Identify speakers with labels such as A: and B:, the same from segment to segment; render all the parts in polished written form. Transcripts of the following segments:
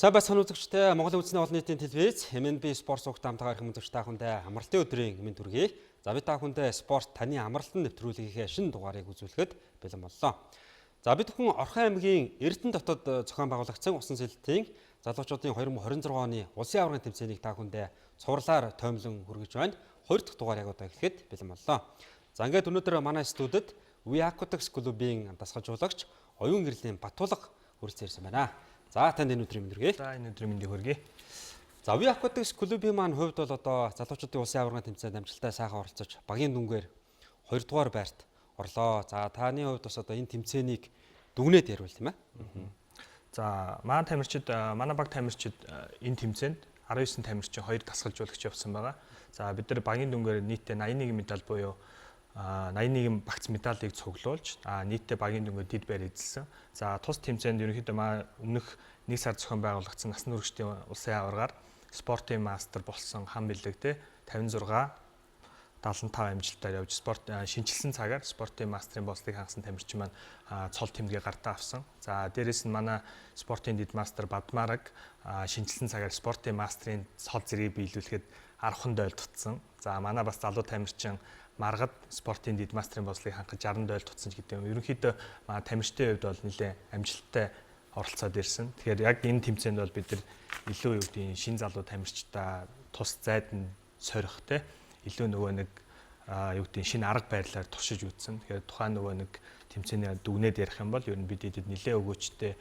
A: Сайн байцгаана үзэгчтэй Монгол үндэсний олон нийтийн телевиз MNB спорт цугт хамтгаар ирэх үзэгч та бүхэндээ амралтын өдрийн мэнд хүргэе. За бид та бүхэндээ спорт таны амралтын нэвтрүүлгийнхээ шинэ дугаарыг үзүүлэхэд бэлэн боллоо. За бид бүхэн Орхон аймгийн Эрдэнэ дотоод зохион байгуулагдсан усан сэлэлтийн залуучуудын 2026 оны улсын аваргын тэмцээнийг та бүхэндээ цувралаар тоомлон хүргэж байна. Хоёр дахь дугаар яг одоо эхлэхэд бэлэн боллоо. За ингээд өнөөдөр манай студид We Aquatics клубын дасгалжуулагч оюун гэрлийн Батулга хүрэлцэн ирсэн байна. За танд энэ өдрийн мэнд хүргэе.
B: За энэ өдрийн мэндийг хүргэе.
A: За We Aquatics клубын маань хувьд бол одоо залуучуудын улсын аваргын тэмцээнд амжилттай сайхан оролцож багийн дүнгээр 2 дугаар байрт орлоо. За таны хувьд бас одоо энэ тэмцээнийг дүгнээд ярил тийм ээ.
B: За манай баг тамирчид энэ тэмцээнд 19 тамирчин 2 дасгалжуулагч явсан байгаа. За бид нар багийн дүнгээр нийтдээ 81 медаль буюу 81 багц медалийг цуглуулж нийтдээ багийн дүнгээр дэд байр эзэлсэн. За тус тэмцээнд ерөнхийдөө өмнөх 1 сар зохион байгуулагдсан насны хүрэгчдийн улсын аваргаар спортын мастер болсон хам бэлэг те 56 75 амжилтаар явж шинжилсэн цагаар спортын мастерын болцыг хангасан тамирчин маань цол тэмдгээ гартаа авсан. За дээрэс нь манай спортын дэд мастер Бадмараг шинжилсэн цагаар спортын мастерын цол зэргийг биелүүлэхэд 10 дойл тутсан. За манай бас залуу тамирчин Маргад спортын дэд мастерын болцыг хангаж 60 дойл тутсан гэдэг юм. Ерөнхийдөө тамирчдын хувьд бол нэлээд амжилттай оролцоод ирсэн. Тэгэхээр яг энэ тэмцээнд бол бид нар илүү юу гэдэг шин залуу тамирчдаа тус зайд нь сорих те илүү нөгөө нэг юу гэдэг шинэ арга барилаар туршиж үзсэн. Тэгэхээр тухайн нөгөө нэг тэмцээний дүгнээд ярих юм бол ер нь бид эдэд нэлээд өгөөчтэй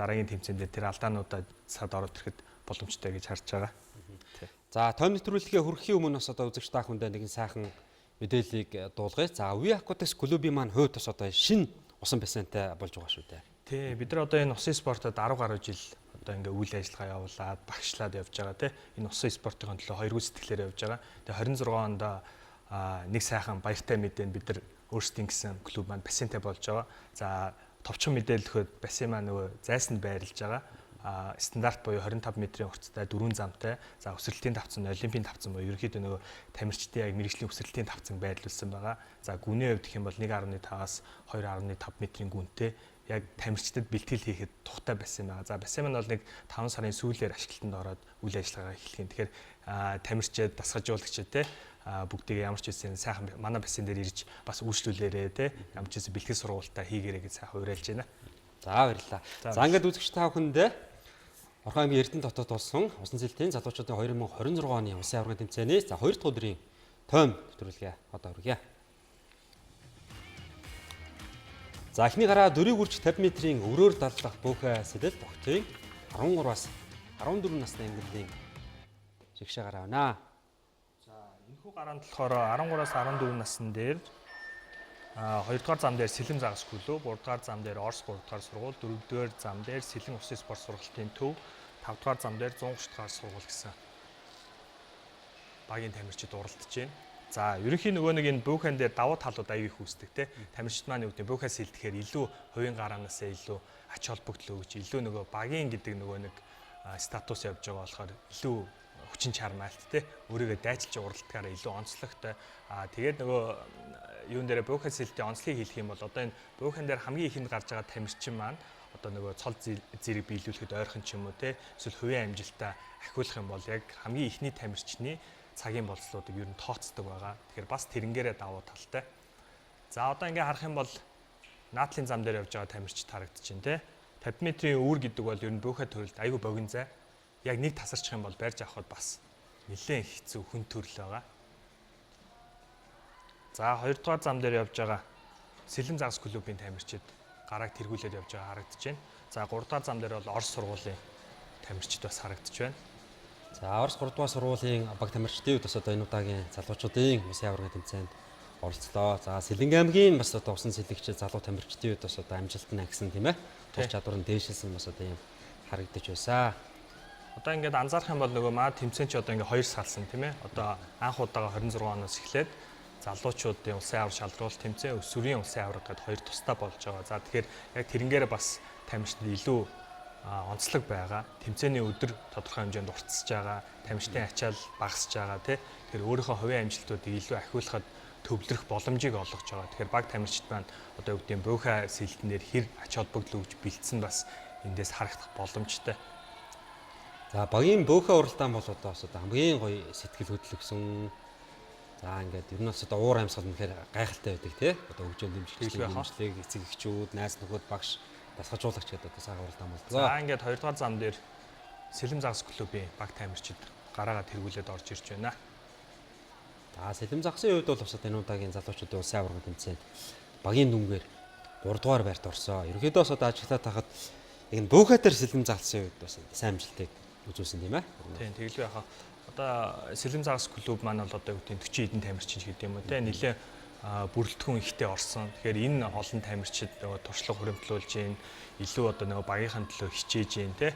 B: дараагийн тэмцээндээ тэр алдаануудаа сад ороод ирэхэд боломжтой гэж харж байгаа.
A: За том нэвтрүүлгээ хүрэхийн өмнө бас одоо үзэгч та бүхэндээ нэгэн сайхан мэдээллийг дуулгая. За We Aquatics клубын маань хувьд бас одоо шинэ усан бассейнтай болж байгаа шүү дээ.
B: Тий, бид нар одоо энэ усан спортод 10 гаруй жил одоо ингээ үйл ажиллагаа явуулаад багшлаад явж байгаа тий. Энэ усан спортын төлөө хоёргүй сэтгэлээр явж байгаа. Тэгээ 26 онд нэг сайхан баяртай мэдээнд бид нар өөрсдийн гэсэн клуб маань бассейнтай болж байгаа. За товчхон мэдээлэлхөд бассейн маань нөгөө зайсанд байрлаж байгаа. Стандарт буюу 25 метрийн урттай 4 замтай. За өсрэлтийн тавцан, олимпийн тавцан буюу ерөнхийдөө нөгөө тамирчдын яг мэргэжлийн өсрэлтийн тавцан байрлуулсан байгаа. За гүний хувьд гэх юм бол 1.5-аас 2.5 метрийн гүнтэй яг тамирчдад бэлтгэл хийхэд тухтай бассейн байгаа. За бассейн маань бол нэг 5 сарын сүүлээр ашиглалтанд ороод үйл ажиллагаа эхлэх юм. Тэгэхээр тамирчид, дасгалжуулагчид те бүгдийг ямар ч үсэн сайхан манай бассейн дээр ирж бас үйлчлүүлээрээ те ямар ч үсэн бэлтгэл сургуультаа хийгээрэй гэж сайхан уриалж байна.
A: За баярлалаа. За ингээд үзэгч та бүхэндээ Орхон аймгийн Эрдэнэ дотоод болсон усан сэлэлтийн залуучуудын 2026 оны улсын аваргын тэмцээний 2 дахь өдрийн тойм нэвтрүүлгээ одоо хүргье. За эхний гараа дөрийг үрж 50 метрийн өрөөр даллах бүхэ сэлэлт тогтын 13-аас 14 насны ангиллын жигшээ гараа байна.
B: За энэхүү гараанд болохоор 13-аас 14 насны дээр 2 дугаар зам дээр Сэлэм загас клуб, 3 дугаар зам дээр Орос 3 дугаар сургууль, 4 дугаар зам дээр Сэлэн усын спорт сургалтын төв, 5 дугаар зам дээр 130 дугаар сургууль гэсэн багийн тамирчид уралдаж байна. За ерөнхийн нөгөө нэг энэ бүүхэн дээр давуу талууд аяг их үүсдэг те. Тамирчид маань юу гэдэг бүүхээс сэлдэхээр илүү хувийн гараанаас илүү ач холбогдол өгч, илүү нөгөө багийн гэдэг нөгөө нэг статус явж байгаа болохоор илүү хүчин чармаалт те өөрийгөө дайчилж уралдахаараа илүү онцлогтой. Тэгээд нөгөө юун дээр бүүхэн сэлтийн онцлогийг хэлэх юм бол одоо энэ бүүхэн дээр хамгийн ихэнд гарч байгаа тамирчин маань одоо нөгөө цол зэрэг биелүүлэхэд ойрхон ч юм уу те эсвэл хувийн амжилтаа ахиулах юм бол яг хамгийн ихний тамирчны цагийн болцлуудыг ер нь тооцдог байгаа. Тэгэхээр бас тэрэнгээрээ давуу талтай. За одоо ингээ харах юм бол наатлын зам дээр явж байгаа тамирчид харагдчихээн те 50 метрийн үүр гэдэг бол ер нь бүүхэн төрөлд аюу богино зай. Яг нэг тасарчих юм бол барьж авахд бас нэлээд хэцүү хүн төрөл байгаа. За 2 дугаар зам дээр явж байгаа Сэлэм загас клубын тамирчид гарааг тэргүүлээд явж байгаа харагдаж байна. За 3 дугаар зам дээр бол Орос сургуулийн тамирчид бас харагдаж байна.
A: За Орос 3 дугаар сургуулийн баг тамирчдын хувьд бас одоо энэ удаагийн залуучуудын улсын аваргын тэмцээнд оролцлоо. За Сэлэнг аймгийн бас одоо усан сэлэгч залуу тамирчдын хувьд бас одоо амжилт нь агсан тийм ээ. Тур чадвар нь дээшилсэн бас одоо юм харагдаж байсан.
B: Одоо ингээд анзаарах юм бол нөгөө маа тэмцээн чи одоо ингээд 2 салсан тийм ээ. Одоо анх удаага 26 оноос эхлээд залуучуудын улсын авар шалруулалт тэмцээн, өсвөрийн улсын аварга гэдээ 2 тусдаа болж байгаа. За тэгэхээр яг тэрнгээр бас тамирчид илүү онцлог байгаа. Тэмцээний өдөр тодорхой хэмжээнд уртсаж байгаа, тамирчдын ачаал багасж байгаа тий. Тэгэхээр өөрийнхөө хувийн амжилтуудыг илүү ахиулахад төвлөрөх боломжийг олгож байгаа. Тэгэхээр баг тамирчид маань одоо юу гэдэг нь бөөхэ сэлтэнээр хэр ач холбогдол өгж бэлдсэн бас эндээс харагдах боломжтой.
A: За багийн бөөхөө уралдаан бол одоо хамгийн гоё сэтгэл хөдлөсөн. За ингээд ер нь бас уур амьсгал үнэхээр гайхалтай байдаг тий. Одоо хөгжөөл дэмжлэг, эцэг эхчүүд, найз нөхөд, багш, дасгалжуулагч гэдэг одоо сайхан уралдаан болдог.
B: За ингээд 2 дугаар зам дээр Сэлэм загас клубын баг таймерчид гараагаа тэргүүлээд орж ирж байна.
A: За Сэлэм загсын хувьд бол бас энэ удаагийн залуучуудын улсын аварга тэмцээнд багийн дүнгээр 3 дугаар байрт орсон. Ерөнхийдөө бас ажиллаад тахад яг нь бөөхөтөр Сэлэм загсын хувьд бас сайн амжилтыг үзүүлсэн тийм ээ.
B: Тийм тэгэлгүй яхаа. Одоо Сэлэм загас клуб маань бол одоо 40 хэдэн таймерчин гэдэг юм уу те нэлээ бүрэлдэхүүн ихтэй орсон. Тэгэхээр энэ олон таймерчид нөгөө туршлага хуримтлуулж гин илүү одоо нөгөө багийнхаа төлөө хичээж гин те.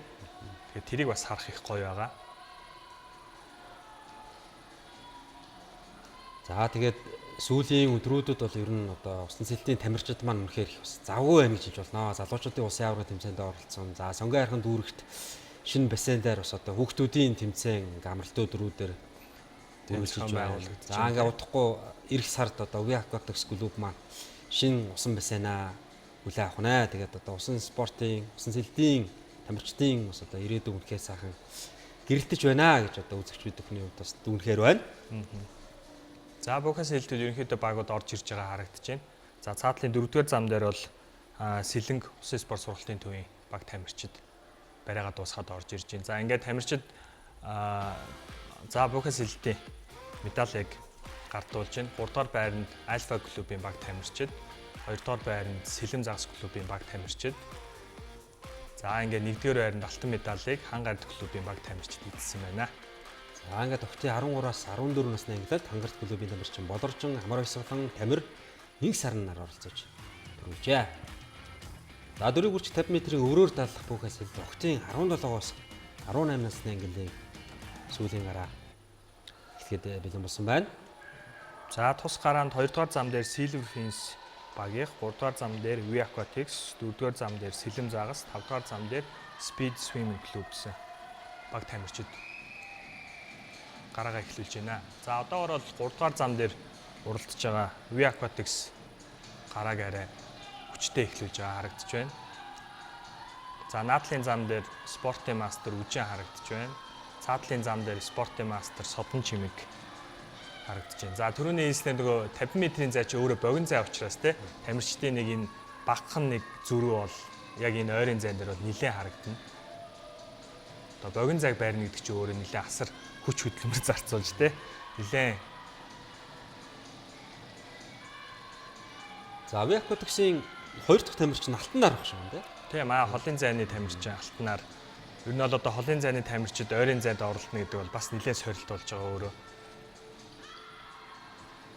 B: Тэгэхээр тэрийг бас харах их гоё байгаа.
A: За тэгээд сүүлийн өдрүүдэд бол ер нь одоо усан сэлтийн тамирчид маань үнэхээр их бас завгүй байна гэж хэлж болно. Залуучуудын улсын аварга тэмцээнд оролцсон. За сонгон хайрхан дүүрэгт шинэ бассейн дээр бас одоо хүүхдүүдийн тэмцээн амралтын өдрүүдээр үргэлжлэж байна. За ингээ удахгүй эх сард одоо Уви Aquatics клуб маань шинэ усан бассейнаа хүлээн авах нэ. Тэгээд одоо усан спортын, усан сэлтийн тамирчдын бас одоо ирээдүйн үнэхээр сайхан гэрэлтэж байна гэж одоо үзэгчид өхний хувьд бас дүнхээр байна.
B: За бөөхөөс хэлтүүд ерөнхийдөө багууд орж ирж байгаа харагдаж байна. За цаатлын 4-р зам дээр бол Сэлэнг усан спорт сургалтын төвийн баг тамирчид барайгаа дуусгаад орж ирж байна. За ингээд тамирчид за бөөхөөс хэлтийн медалийг гардуулж байна. 3-р байранд Альфа клубын баг тамирчид, 2-р байранд Сэлэм загас клубын баг тамирчид. За ингээд 1-р байранд алтан медалийг Хангард клубын баг тамирчид эзэлсэн байна.
A: За ингээд октын 13-аас 14 насны ангилалд Хангард клубын тамирчин Болоржин Амар Баясгалан Тамир 1 сарын нар оролцож төрүүлжээ. За дөрөв хүрч 50 м-ийн өрөөр даалгах бүхээс хэл октын 17-оос 18 насны ангиллыг сүүлийн гараа эхлэхэд бэлэн болсон байна.
B: За тус гараанд 2 дугаар зам дээр Silver Fins багийнх, 3 дугаар зам дээр Uvi Aquatics, 4 дугаар зам дээр Сэлэм загас, 5 дугаар зам дээр Speed Swimming Club гэсэн баг тамирчид гараагаа эхлүүлж байна. За одоогор бол 3 дугаар зам дээр уралдаж байгаа Uvi Aquatics гарааг арай хүчтэй эхлүүлж байгаа харагдаж байна. За наадлын зам дээр Sporting Master Үжин харагдаж байна. Цаадлын зам дээр Sporting Master Содон Чимэг харагдаж байна. За түрүүний хэлснээр нөгөө 50 м-ийн зай чи өөрөө богино зай учраас те тамирчдын нэг энэ багхан нэг зүрүү бол яг энэ ойрын зайн дээр бол нэлээд харагдана. Одоо богино зайг байрна гэдэг чинь өөрөө нэлээд асар хүч хөдөлмөр зарцуулж те нэлээд.
A: За Uvi Aquatics-ийн 2 дахь тамирчин алтан нар багш юм те.
B: Тийм холын зайны тамирчин алтанаар ер нь бол одоо холын зайны тамирчид ойрын зайд оролдоно гэдэг бол бас нэлээд сорилт болж байгаа өөрөө.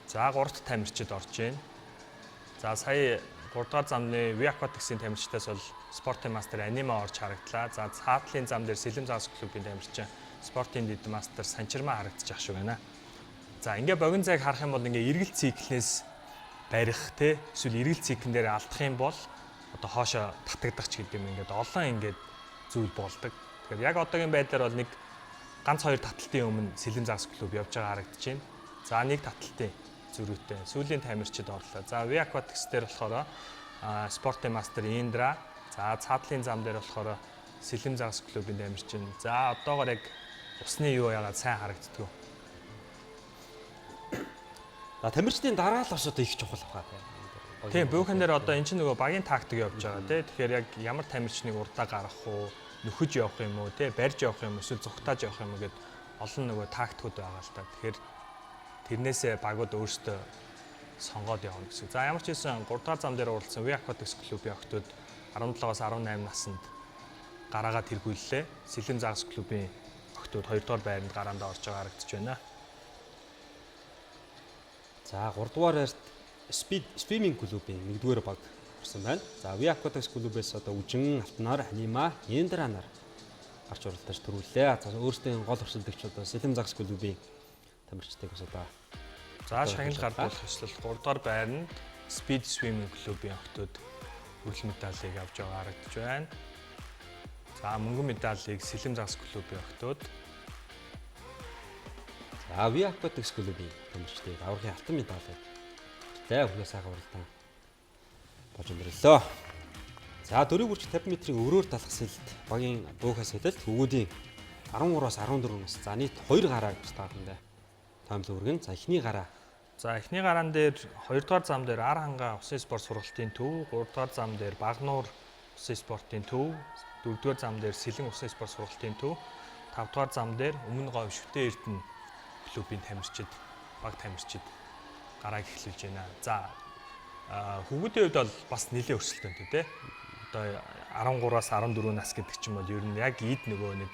B: За 3 дахь тамирчид орж байна. За сая 3 дугаар замны Uvi Aquatics-ийн тамирчдаас бол Sporting Master Анима орж харагдлаа. За цаатлын зам дээр Сэлэм загас клубын тамирчин Sporting Lead Master Санчирма харагдаж ах шиг байна. За ингээ богино зайг харах юм бол ингээ эргэл циклнээс барих те эсвэл эргэл циклэн дээр алдах юм бол одоо хоошо татагдах ч гэдэг юм ингээд олон ингээд зүйл болдог. Тэгэхээр яг одоогийн байдлаар бол нэг ганц 2 таталтын өмнө Сэлэм загас клуб явж байгаа харагдаж байна. За нэг таталтын зөрүүтэй сүүлийн тамирчид орлоо. За Uvi Aquatics дээр болохоор Sporting Master Индра, за цаадлын зам дээр болохоор Сэлэм загас клубын тамирчин. За одоогоор яг усны юу яагаад сайн харагддаг.
A: За тамирчдын дараа л бас одоо их чухал хаа тийм.
B: Тийм бөөхөн дээр одоо эн чинь нөгөө багийн тактик явж байгаа тийм. Тэгэхээр яг ямар тамирчныг урдаа гаргах уу, нөхөж явах юм уу, тийм барьж явах юм уу, эсвэл зүгтааж явах юм уу гэд олон нөгөө тактикуд байгаа л та. Тэгэхээр тэрнээсээ багууд өөрсдөө сонгоод явна гэсэн. За ямар ч хэлсэн 3 дугаар зам дээр уралдсан Uvi Aquatics клубын охтууд 17-аас 18 наснд гараагаа тэргүүллээ. Сэлэм загас клубын охтууд 2 дугаар байранд гараанд орж байгаа харагдаж байна.
A: За 3 дугаар байрт Speed Swimming клубын 1-р баг орсон байна. За Uvi Aquatics клубээс одоо Үжин, Алтнаар, Анима, Индра нар гарч уралдаж төрүүллээ. За өөрсдийн гол өрсөлдөгч одоо Сэлэм загас клубын тамирчдыг бас одоо
B: за шагнал гардуулах хэвшил 3 дугаар байранд Speed Swimming клубын охтууд хүрэл медалийг авч байгаа харагдаж байна. За мөнгөн медалийг Сэлэм загас клубын охтууд.
A: За Uvi Aquatics клубын тамирчдыг аврагын алтан медалийг хүрээ сайхан уралдаан болж өндөрлөө. За 4 хүрч 50 м-ийн өрөөр далах сэлд багийн бөөхөөс хэлэлт өгөөдийн 13-аас 14 нас. За нийт 2 гараа гэж таахан таамлын үргэн. За эхний гараа.
B: За эхний гараан дээр 2 дугаар зам дээр Ар хангаа усын спорт сургалтын төв, 3 дугаар зам дээр Багнуур усын спортын төв, 4 дугаар зам дээр Сэлэн усын спорт сургалтын төв, 5 дугаар зам дээр Өмнө Говь Шүтэн Эрдэнэ клубын тамирчид, баг тамирчид гарааг эхлүүлж байна. За хүүхдийн хувьд бол бас нэлээд өрсөлдөөнтэй тий. Одоо 13-аас 14 нас гэдэг чинь бол ер нь яг ийд нөгөө нэг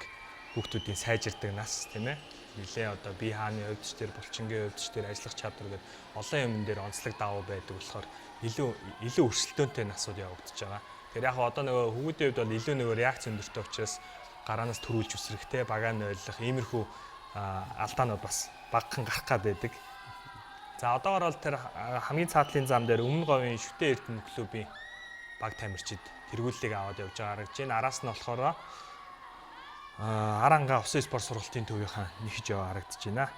B: хүүхдүүдийн сайжирдаг нас тийм ээ. Нилээ одоо бие хааны хувьд ч тэр булчингийн хувьд ч тэр ажиллах чадвар гэдэг олон юм дээр онцлог давуу байдаг болохоор илүү өрсөлдөөнтэй насууд явагдаж байгаа. Тэгэхээр яг одоо нөгөө хүүхдийн хувьд бол илүү нөгөө реакц өндөртэй учраас гараанаас төрүүлж үсрэхтэй багаа нойлох иймэрхүү алдаанууд бас багахан гарах гад байдаг. За одоогоор бол тэр хамгийн цаатлын зам дээр Өмнө Говийн Шүтэн Эрдэнэ клубын баг тамирчид тэргүүллийг аваад явж байгаа харагдаж байна. Араас нь болохоор Ар хангаа усын спорт сургалтын төвийнхаа нэгж яваа харагдаж байна.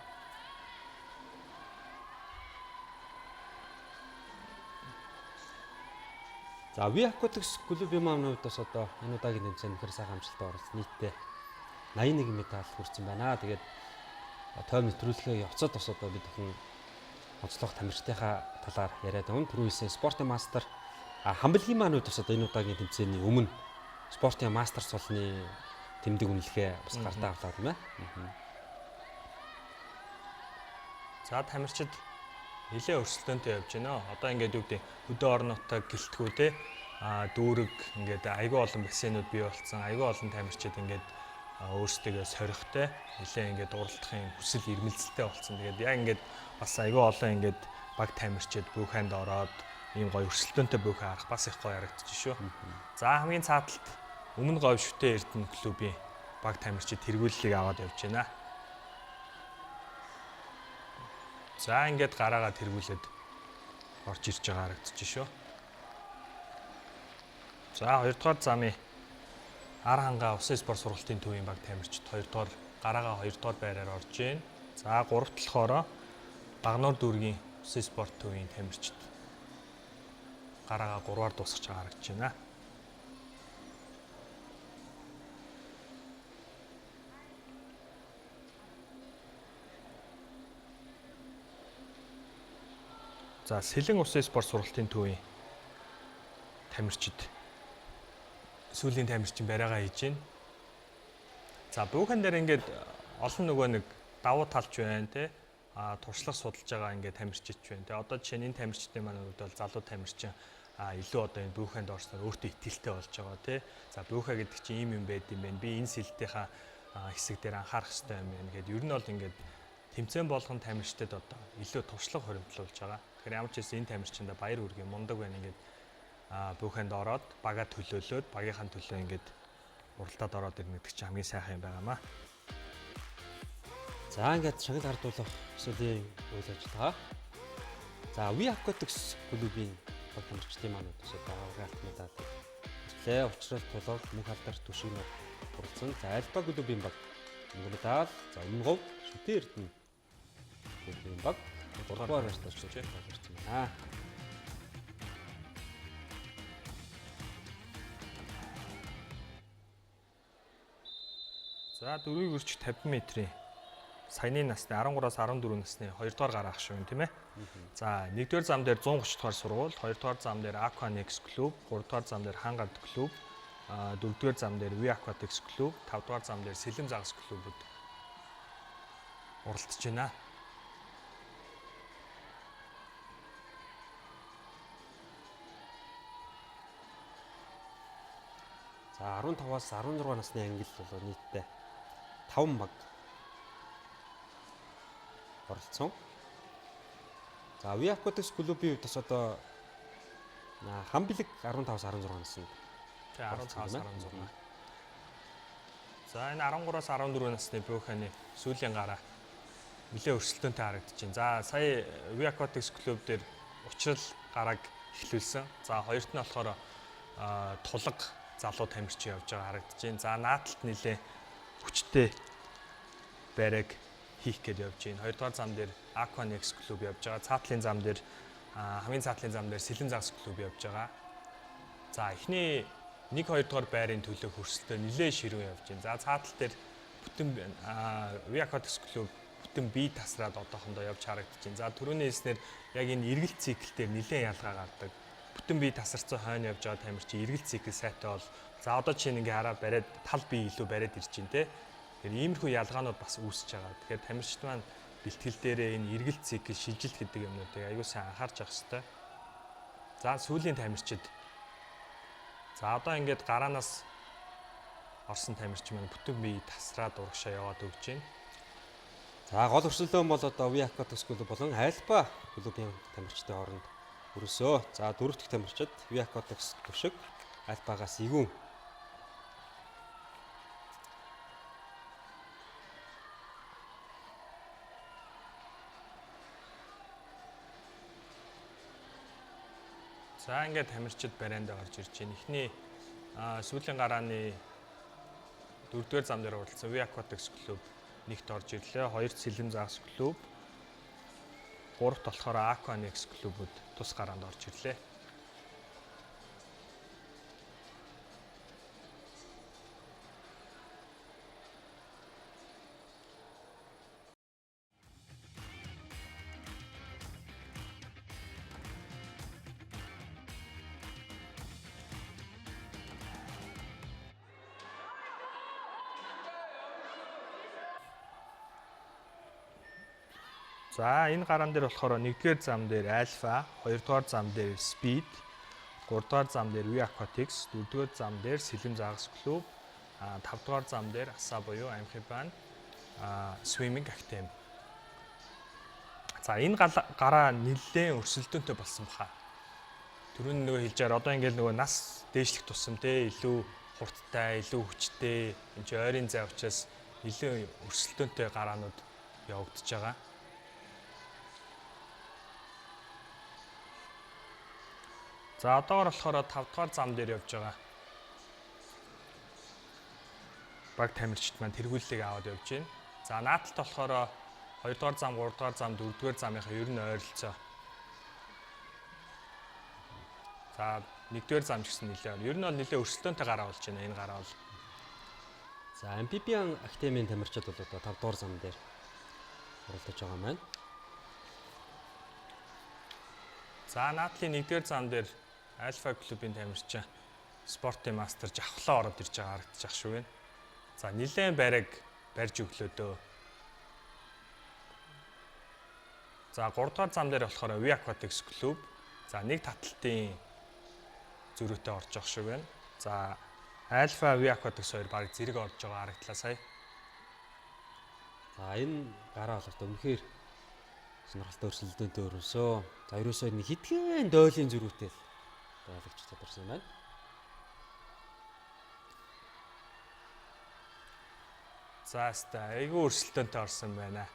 A: За Ви Aquatics клубын маань хувьд бас одоо энэ удаагийн тэмцээнд нөхөр сайхан амжилттай оролцсон. Нийтдээ 81 медаль хүрсэн байна. Тэгээд тойм нэвтрүүлгээ явцад бас одоо бид бүхэн онцлог тамирчдынхаа талаар яриад байна. Түрүү хэлсэн спортын мастер хамбалгийн маань хувьд бас одоо энэ удаагийн тэмцээний өмнө спортын мастер цолны тэмдэг үнэлгээ бас гартаа авлаа тийм ээ.
B: За тамирчид нэлээд өрсөлдөөнтэй явж байна. Одоо ингээд юу гэдэг хөдөө орон нутаг гэлтгүү те дүүрэг ингээд айгүй олон бассейнууд бий болсон. Айгүй олон тамирчид ингээд өөрсдөө сорихтой нэлээд ингээд уралдахын хүсэл эрмэлзэлтэй болсон. Тэгээд яг ингээд бас айгүй олон ингээд баг тамирчид бүхэнд ороод ийм гоё өрсөлдөөнтэй бүхэн харах бас их гоё харагдчих шүү. За хамгийн цааталт Өмнө Говь Шүтэн Эрдэнэ клубын баг тамирчид тэргүүллийг аваад явж байна. За ингээд гараагаа тэргүүлээд орж ирж байгаа харагдчих шүү. За 2 дугаар замын Ар хангаа усын спорт сургалтын төвийн баг тамирчид 2 дугаар гараагаа 2 дугаар байраар орж байна. За 3 талхаараа Багнуур дүүргийн усын спорт төвийн тамирчид гараагаа 3-аар дуусгаж байгаа харагдаж байна. За Сэлэн усын спорт сургалтын төвийн тамирчид сүүлийн тамирчин бариагаа хийж байна. За бүхэн дээр ингээд олон нөгөө нэг давуу талч байна те туршлага судалж байгаа ингээд тамирчид ч байна те одоо жишээ нь энэ тамирчдын маань хувьд бол залуу тамирчин илүү одоо энэ бүхэнд орсноор өөртөө итгэлтэй болж байгаа те за бүхэ гэдэг чинь ийм юм байд юм байна би энэ сэлтийнхаа хэсэг дээр анхаарах хэрэгтэй юм байна гэхэд ер нь бол ингээд тэмцээн болгон тамирчдад одоо илүү туршлага хоримтлуулж байгаа. Тэгэхээр ямар ч хэсэг энэ тамирчиндаа баяр хүргэе мундаг байна ингээд бүхэнд ороод бага төлөөлөөд багийнхаа төлөө ингээд уралдаад ороод ирнэ гэдэг чинь хамгийн сайхан юм байгаамаа.
A: За ингээд шагнал гардуулах төсөөлийн үйл ажиллагаа. За Ви Aquatics клубын баг тамирчдын маань бас одоо авралт медаль хэвлээ уучрал тулгал мөнх алдар түшигнүүд хүрсэн. За Альба клубын баг медаль. За Өмнө Говь Шүтэн Эрдэнэ клубын баг 3 дугаар байртаж хүрсэн байна.
B: За дөрвийг өрчих 50 метрийн саяны насны 13-аас 14 насны 2 дугаар гараа ах шүү тийм ээ. За 1 дугаар зам дээр 130 дугаар сургууль, 2 дугаар зам дээр Aquanex клуб, 3 дугаар зам дээр Хангад клуб, 4 дугаар зам дээр Ви Aquatics клуб, 5 дугаар зам дээр Сэлэм загас клубуд уралдаж байна.
A: За 15-аас 16 насны ангил бол нийтдээ 5 баг оролцсон. За Ви Aquatics клубын хувьд бас одоо хамбилэг 15-аас 16 насны.
B: Тэ 15-аас 16. За энэ 13-аас 14 насны бүхэний сүүлийн гараа нэлээд өрсөлдөөнтэй харагдаж байна. За сая Ви Aquatics клуб дээр уучрал гарааг эхлүүлсэн. За хоёрт нь болохоор тулга залуу тамирчин явж байгаа харагдаж байна. За нааталт нэлээд хүчтэй байраг хийх гээд явж байна. 2 дугаар зам дээр Aquanex клуб явж байгаа. Цаатлын зам дээр хамгийн цаатлын зам дээр Сэлэн загас клуб явж байгаа. За эхний 1-2 дугаар байрын төлөө хөрсөлтөө нэлээд ширүүн явж байна. За цаатал дээр бүтэн V Aquatics клуб бүтэн бие тасраад одоохондоо явж харагдаж байна. За түрүүний хэлснээр яг энэ эргэл циклээр нэлээд ялгаа гардаг. Бүтэн бие тасарсан хойно явж байгаа тамирчин эргэл цикл сайтай бол за одоо чинь ингээ хараад бариад тал бие илүү бариад ирж байна те. Тэгэхээр иймэрхүү ялгаанууд бас үүсэж байгаа. Тэгэхээр тамирчид маань бэлтгэл дээрээ энэ эргэл цикл шилжилт гэдэг юмнуудыг аягүй сайн анхаарч явах хэрэгтэй. За сүүлийн тамирчид. За одоо ингээд гараанаас орсон тамирчин маань бүтэн бие тасраад урагшаа яваад өгч байна.
A: За гол өрсөлдөөн бол одоо V Aquatics клуб болон Альпа клубын тамирчдын хооронд өрөөсөө. За дөрөв дэх тамирчид V Aquatics төшиг Альпагаас игүүн.
B: За ингээд тамирчид барайнд орж ирж байна. Эхний сүүлийн гарааны 4-р зам дээр уралдсан V Aquatics клуб нэгт орж ирлээ. 2-т Сэлэм загас клуб, 3-т болохоор Aquanix клубуд тус гараанд орж ирлээ. За энэ гараан дээр болохоор 1-р зам дээр Alpha, 2-р зам дээр Speed, 3-р зам дээр V Aquatics, 4-р зам дээр Сэлэм загас клуб, 5-р зам дээр Аса буюу Амхибан Swimming Academy. За энэ гараа нэлээд өрсөлдөөнтэй болсон баха. Түрүүн нөгөө хэлж байгаа одоо ингээл нөгөө нас дээшлэх тусам те илүү хурдтай, илүү хүчтэй, энэ чинь ойрын зай учраас илүү өрсөлдөөнтэй гараанууд явагдаж байгаа. За одоогор болохоор 5-р зам дээр явж байгаа. Баг тамирчид маань тэргүүллийг аваад явж байна. За наадталт болохоор 2-р зам, 3-р зам, 4-р замынхаа ер нь ойролцоо. За 1-р зам ч гэсэн нэлээд. Ер нь бол нэлээд өрсөлдөөнтэй гараа болж байна энэ гараа бол.
A: За Amphibian Academy-ийн тамирчид бол одоо 5-р зам дээр оролдож байгаа маань.
B: За наадлын 1-р зам дээр Альфа клубын тамирчин спортын мастер жавхлаа ороод ирж байгаа харагдаж ах шүү байна. За нилээн бариг барьж өглөөдөө. За 3-р зам дээр болохоор V Aquatics клуб. За нэг таталтын зөрүүтэй орж байгаа шүү байна. За Альфа V Aquatics хоёр баг зэрэг орж байгаа харагдлаа сая.
A: За энэ гараа бол одоо үнэхээр сонирхолтой өрсөлдөөнтэй өрөөсөө. За ерөөсөө нэг хитгэн дойлын зөрүүтэй байлагч тодорсон байна.
B: За айгүй өрсөлдөөнтэй орсон байна.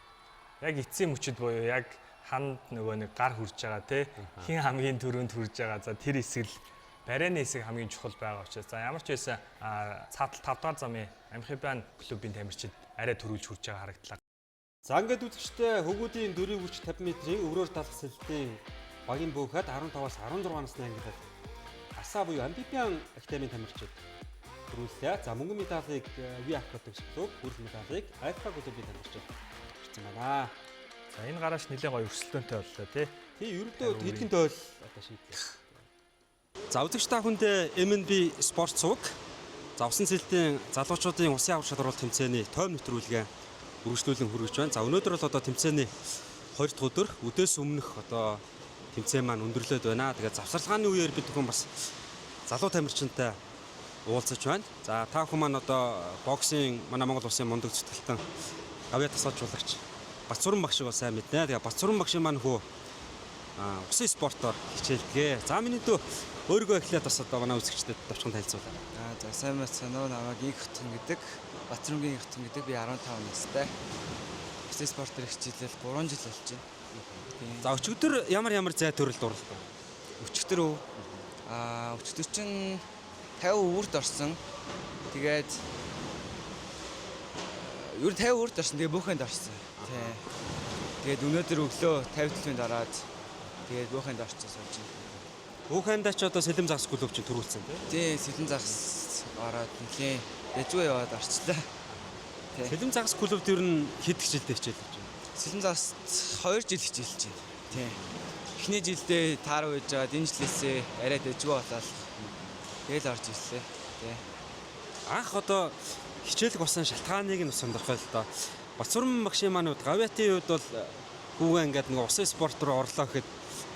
B: Яг эцсийн мөчөд буюу яг ханд нөгөө нэг гар хурж байгаа те хин хамгийн түрүүнд хурж байгаа. За тэр хэсэг барайны хэсэг хамгийн чухал байгаа учраас. За ямар ч байсан цаатал 5-р замын Амхибан клубын тамирчид арай төрүүлж хурж байгаа харагдлаа.
A: За ингээд үзэгчтэй хөгүүдийн дөрвийн хүрч 50 метрийн өврөөр талах сэлтийн багийн бөөхөд 15-аас 16 насны ангилал Аса буюу Amphibian Academy тамирчид төрүүллээ. За мөнгөн медалийг V Aquatics клуб, хүрэл медалийг Альфа клубын тамирчид авсан байна.
B: За энэ гарааш нэлээд гоё өрсөлдөөнтэй боллоо тий.
A: Ерөнхийдөө хэдхэн тойл одоо шийдлээ. За үзэгч та бүхэнд MNB спорт цуг завсан сэлтийн залуучуудын усын аврал шалралт тэмцээний тойм нэвтрүүлгээ үргэлжлүүлэн хүргэж байна. За өнөөдөр бол одоо тэмцээний 2 дахь өдөр өдөөс өмнөх одоо тэмцээн маань өндөрлөд байна. Тэгээд завсарлагын үеэр бид бүхэн бас залуу тамирчинтай уулзаж байна. За та бүхэн маань одоо боксing манай Монгол улсын мундаг зүтгэлтэн авьяа тасалжуулагч Бацуран багшиг бол сайн мэднэ. Тэгээд Бацуран багшийн маань хөө усын спортоор хичээлдэг. За миний дөө өөрийгөө эхлээд бас одоо манай үзэгчдэд товчхон танилцуулъя.
C: За сайн байна уу? Намайг Инх Хотхон гэдэг. Бацрангийн Инх Хотхон гэдэг. Би 15 настай. Усын спортоор хичээлэл 3 жил болж байна.
A: За өчигдөр ямар зай төрөлд оролцсон?
C: Өчигдөр өчигдөр чинь 50 өвөрт орсон. Тэгээд ер нь 50 өвөрт орсон. Тэгээд бөөхөнд орсон. Тий. Тэгээд өнөөдөр өглөө 50 төлөвөнд ороод тэгээд бөөхөнд орчихсон сууж байна.
A: Бөөхөндаа ч одоо Сэлэм загас клуб чинь төрүүлсэн тий?
C: Тий, Сэлэм загас ороод нэлийн дэжгүй яваад орчлаа. Тий.
A: Сэлэм загас клубт ер нь хэд хичээлдээ хичээлж байна?
C: Сэлэм загас 2 жил хичээлж байна. Тий. Эхний жилдээ таар үйж жаад энэ жилээсээ арай дэжгүй болоод тэгэл орж ирлээ. Тий.
A: Анх одоо хичээлэх болсон шалтгааныг нь сонирхол л доо. Бацурман багшийн маань гавьяатын үед бол хүүгээ ингээд нэг усан спорт руу орлоо гэхэд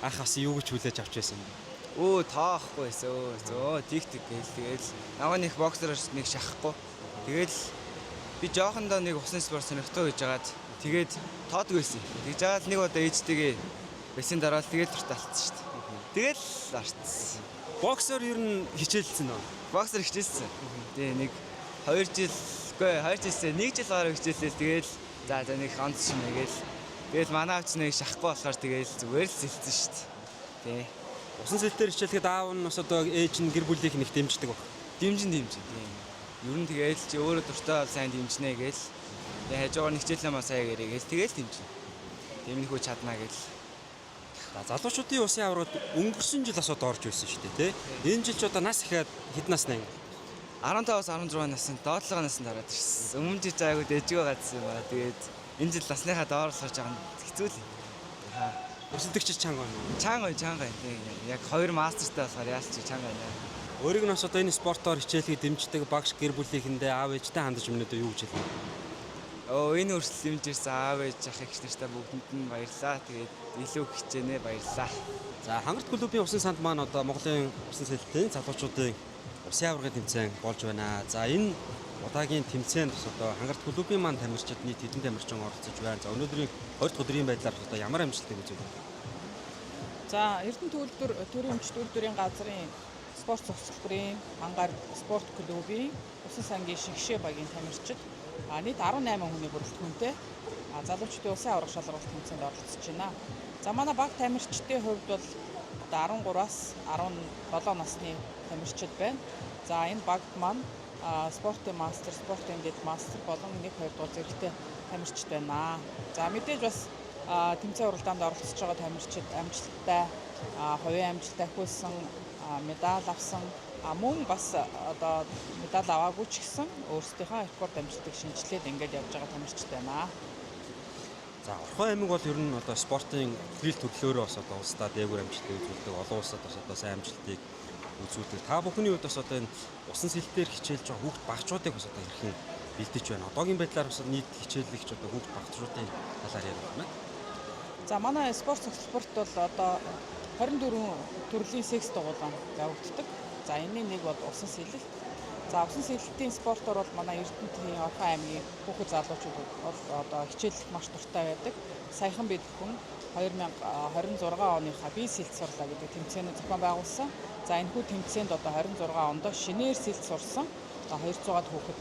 A: анх бас юу гэж хүлээж авч байсан юм.
C: Өө таахгүй байсан. Зөө тик гээл тэгэл наваа нэг боксероор нэг шахахгүй. Тэгэл би жоохондоо нэг усан спорт сонирхтой гэж жагаад тэгээд тоодгүй байсан. Тэгж жагаад нэг удаа ээжтэйгээ бэсийн дараа л тэгэл туртаа алдсан шүү дээ. Тэгэл арцсан.
A: Боксер ер нь хичээлсэн нөө.
C: Боксер хичээлсэн. Тэгээ нэг 2 жилгүй 2 жилсээ 1 жил гараа хичээлээ тэгэл за нэг онц шинэ гээл тэгэл манай авч нэг шахахгүй болохоор тэгэл зүгээр л зэлсэн шүү дээ. Тий.
A: Усан сэлтээр хичээлэхэд аав нь бас одоо ээж нь гэр бүлийнх нь их дэмждэг баг.
C: Дэмжин. Ер нь тэгэл чи өөрөө дуртай сайн дэмжнэ гээл. Тэгээ хажуугаар нэг хичээлээ маа сайн гэрээгээл тэгэл дэмжин. Тэмнийхүү чаднаа гээл.
A: За залуучуудын усын аврагт өнгөрсөн жил бас одоо орж байсан шүү дээ, тий. Энэ жил ч одоо нас ихээд хэд насны анги?
C: 15-аас 16 наснд доотлого наснд ороод ирсэн. Өмнө жил айгуу дэжгүй гадсан юм аа. Тэгээд энэ жил насныхаа доор сууж байгаа нь хэцүү л.
A: Өсөлтөгч чанга байна.
C: Чанга. Яг 2 мастертай болохоор яалч чанга байна.
A: Өөрийг нь бас одоо энэ спортоор хичээлхийг дэмждэг багш гэр бүлийнхэндээ аав ээжтэй хандаж өмнөдөө юу гэж хэлнэ?
C: Энэ өрсөл дэмж ирсэн аав ээж ах их нартай бүгдэнд нь баярлаа. Тэгээд илүү хичээнэ баярлаа.
A: За хангарт клубын усан санд маань одоо Монголын усан сэлтийн залуучуудын усын аваргын тэмцээн болж байна. За энэ удаагийн тэмцээнд бас одоо хангарт клубын маань тамирчид нийт хэдэн тамирчин оролцож байна. За өнөөдрийн 20 дахь өдрийн байдлаар одоо ямар амжилттай гэж байна?
D: За Эрдэнэ төрийн өмчт үйлдвэрийн газрын спорт цогцлборын хангаар спорт клубын усан сангийн шигшээ багийн тамирчид нийт 18 хүний бүрэлдэхүүнтэй залуучуудын усын аварга шалралт тэмцээнд оролцож байна. За манай баг тамирчдын хувьд бол одоо 13-аас 17 насны тамирчид байна. За энэ багт маань спортын мастер, спортын дэд мастер болон 1-2 дугаар зэрэгтэй тамирчид байна. За мэдээж бас тэмцээн уралдаанд оролцож байгаа тамирчид амжилттай, хувийн амжилт ахиулсан, медаль авсан, мөн бас одоо медаль аваагүй ч гэсэн өөрсдийнхөө рекорд амжилтыг шинжилээд ингээд явж байгаа тамирчид байна.
A: За Орхон аймаг бол ер нь одоо спортын хэл төрлөөрөө бас одоо улсдаа дээгүүр амжилтыг үзүүлдэг, олон улсад бас одоо сайн амжилтыг үзүүлдэг. Та бүхний хувьд бас одоо энэ усан сэлтээр хичээлж байгаа хүүхд багчуудыг бас одоо хэрхэн бэлдэж байна. Одоогийн байдлаар бас нийт хичээлэгч одоо хүүхд багчуудын талаар ярих юм байна.
D: За манай спорт цогцлборт бол одоо 24 төрлийн секс дугуйлан явагддаг. За энэний нэг бол усан сэлэлт. За усан сэлэлтийн спортоор бол манай Эрдэнэтийн Орхон аймгийн хүүхэд залуучууд бол одоо хичээлэх маш дуртай байдаг. Саяхан бид хүн 2026 оныхаа бие сэлт сурлаа гэдэг тэмцээний зохион байгуулсан. За энэхүү тэмцээнд одоо 26 онд шинээр сэлт сурсан 200-аад хүүхэд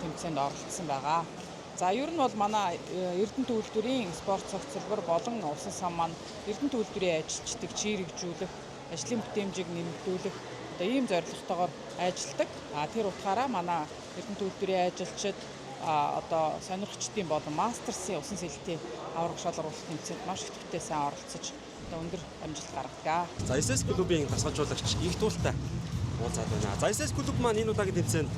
D: тэмцээнд оролцсон байгаа. За ер нь бол манай Эрдэнэт үйлдвэрийн спорт цогцлбор болон усан сан маань Эрдэнэт үйлдвэрийн ажилчдыг чирэгжүүлэх, ажлын бүтээмжийг нэмэгдүүлэх одоо ийм зорилготойгоор ажилладаг. Тэр утгаараа манай Эрдэнэт үйлдвэрийн ажилчид одоо сонирхчдын болон мастерсын усан сэлтийн аварга шалралт тэмцээнд маш их төвтэй сайн оролцож одоо өндөр амжилт гаргадаг.
A: За SS клубын тасгалжуулагч их туултай уулзаад байна. За SS клуб маань энэ удаагийн тэмцээнд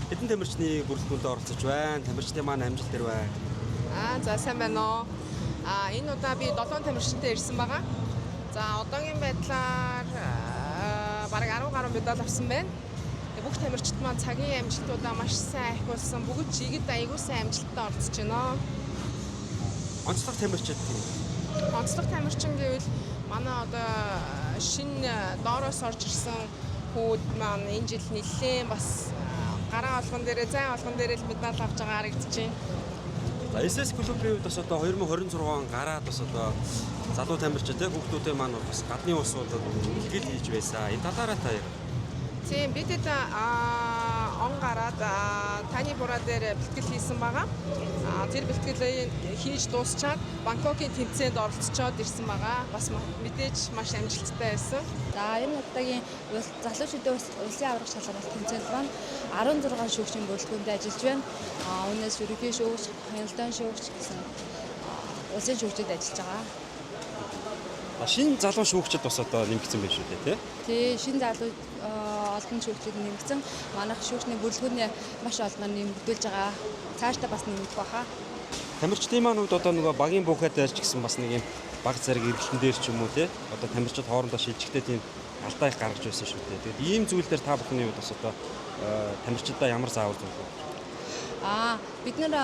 A: хэдэн тамирчны бүрэлдэхүүнтэй оролцож байна? Тамирчдын маань амжилт тэр байна.
E: За сайн байна уу. Энэ удаа би 7 тамирчтай ирсэн байгаа. За одоогийн байдлаар бараг 10 гаруй медаль авсан байна. Бүх тамирчид маань цагийн амжилтуудаа маш сайн ахиулсан. Бүгд чигэд аягүй сайн амжилттай оролцож байна.
A: Онцлог тамирчид.
E: Онцлог тамирчин гэвэл манай одоо шинэ доороос орж ирсэн хүүд маань энэ жил нэлээд бас гараа олгон дээрээ, зайн олгон дээрээ л медаль авч байгаа харагдаж байна.
A: За SS клубын хувьд бас одоо 2026 он гараад бас одоо залуу тамирчид хүүхдүүдийн маань бас гадны улсуудад бэлтгэл хийж байсан. Энэ талаараа та яа?
E: Тийм бидэд он гараад таны бураа дээр бэлтгэл хийсэн байгаа. Тэр бэлтгэлийг хийж дуусчаад Бангкокийн тэмцээнд оролцоод ирсэн байгаа. Бас мэдээж маш амжилттай байсан.
F: За энэ удаагийн залуучуудын улсын аварга шалралт тэмцээнд маань 16 шүүгчийн бүрэлдэхүүнтэй ажиллаж байна. Үүнээс ерөнхий шүүгч, хяналтын шүүгч гэсэн улсын шүүгчид ажиллаж байгаа.
A: Шинэ залуу шүүгчид бас одоо нэмэгдсэн байх шүү дээ, тий?
F: Тий, шинэ залуу олон шүүгчид нэмэгдсэн. Манайх шүүгчний бүрэлдэхүүнээ маш олноор нэмэгдүүлж байгаа. Цаашдаа бас нэмэгдэх баха.
A: Тамирчдын маань хувьд одоо нөгөө багийн буухад дайрч гисэн бас нэг юм баг зэрэг эргэлтэн дээр ч юм уу те одоо тамирчид хоорондоо шилжихтэй тийм алдаа их гаргаж байсан шүү дээ. Тэгээд ийм зүйл дээр та бүхний хувьд бас одоо тамирчидаа ямар заавар зүйл вэ?
F: Бид нэр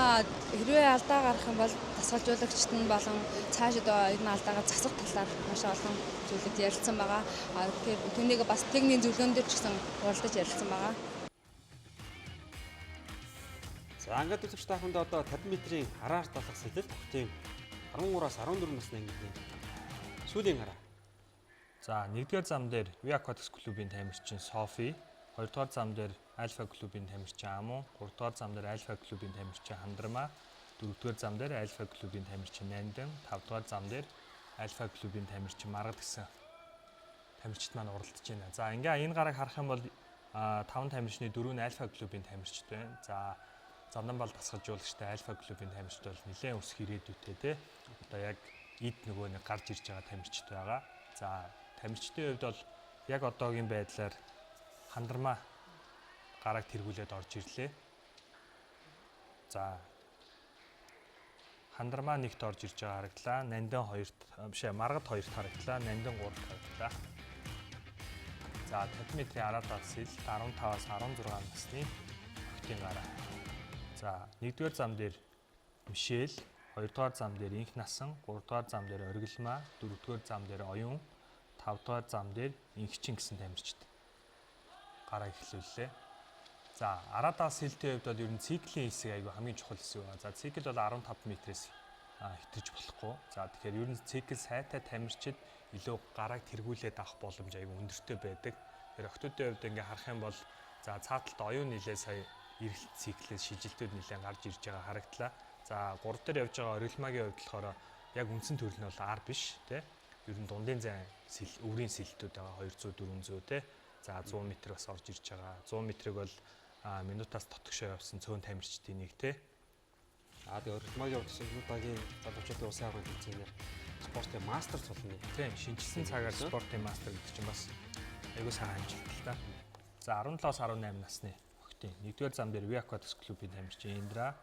F: хэрвээ алдаа гарах юм бол дасгалжуулагчид нь болон цааш одоо энэ алдаагаа засах талаар маш олон зүйлүүд ярилцсан байгаа. Тэгэхээр түүнийг бас техникийн зөвлөгөөн дээр ч гэсэн уралдаж ярилцсан байгаа.
A: За ингээд үзэгч та бүхэнд одоо 50 метрийн хараар талах сэлэлт тогтын 13-аас 14 насны ангидын сүүлийн хараа.
B: За 1-р зам дээр V Aquatics клубын тамирчин Софи, 2-р зам дээр Альфа клубын тамирчин Аму, 3-р зам дээр Альфа клубын тамирчин Хандрама, 4-р зам дээр Альфа клубын тамирчин Нандин, 5-р зам дээр Альфа клубын тамирчин Маргад гэсэн тамирчид маань уралдаж байна. За ингээ энэ гараг харах юм бол 5 тамирчны 4 нь Альфа клубын тамирчид байна. За Занданбал дасгалжуулагчтай Альфа клубын тамирчид бол нэлээд өсөх ирээдүйтэй те. Одоо яг эд нөгөө нэг гарч ирж байгаа тамирчид байгаа. За тамирчдын хувьд бол яг одоогийн байдлаар Хандрама гараг тэргүүлээд орж ирлээ. За Хандрама нэгт орж ирж байгаа харагдлаа. Нандин 2-т Маргад 2-т харагдлаа. Нандин 3-т харагдлаа. За 50 метрийн араа давсэл 15-аас 16 насны охидын гараа. За 1-р зам дээр Мишель, 2-р зам дээр Инх насан, 3-р зам дээр Оргилма, 4-р зам дээр Оюн, 5-р зам дээр Инхчин гэсэн тамирчид гараа эхлүүллээ. За араадаа сэлтийн хувьд бол ер нь циклийн хэсэг айгүй хамгийн чухал хэсэг байна. За цикл бол 15 метрээс хэтэрж болохгүй. За тэгэхээр ер нь цикл сайтай тамирчид илүү гарааг тэргүүлээд авах боломж айгүй өндөртэй байдаг. Тэгэхээр охтуудын хувьд ингээ харах юм бол за цааталт оюун нилээ сая эргэлт циклээс шижилтүүд нэлээд гарч ирж байгаа харагдлаа. За 3 дээр явж байгаа Оргилмагийн хувьд болохоор яг үндсэн төрөл нь бол R биш тий. Ер нь дундын зайн өврийн сэлтүүд байгаа 200 400 тий. За 100 м бас орж ирж байгаа. 100 м-ыг бол минутаас дотгошоо явсан цөөн тамирчдын нэг тий.
A: Тэгээ Оргилмагийн удаагийн залуучуудын усын авах хэмжээгээр спортын мастер цолны
B: тий шинжилсэн цагаар спортын мастер гэдэг чинь бас айгүй сайн амжилт л та. За 17-аас 18 насны охидын 1-р зам дээр V Aquatics клубын тамирчин Индра,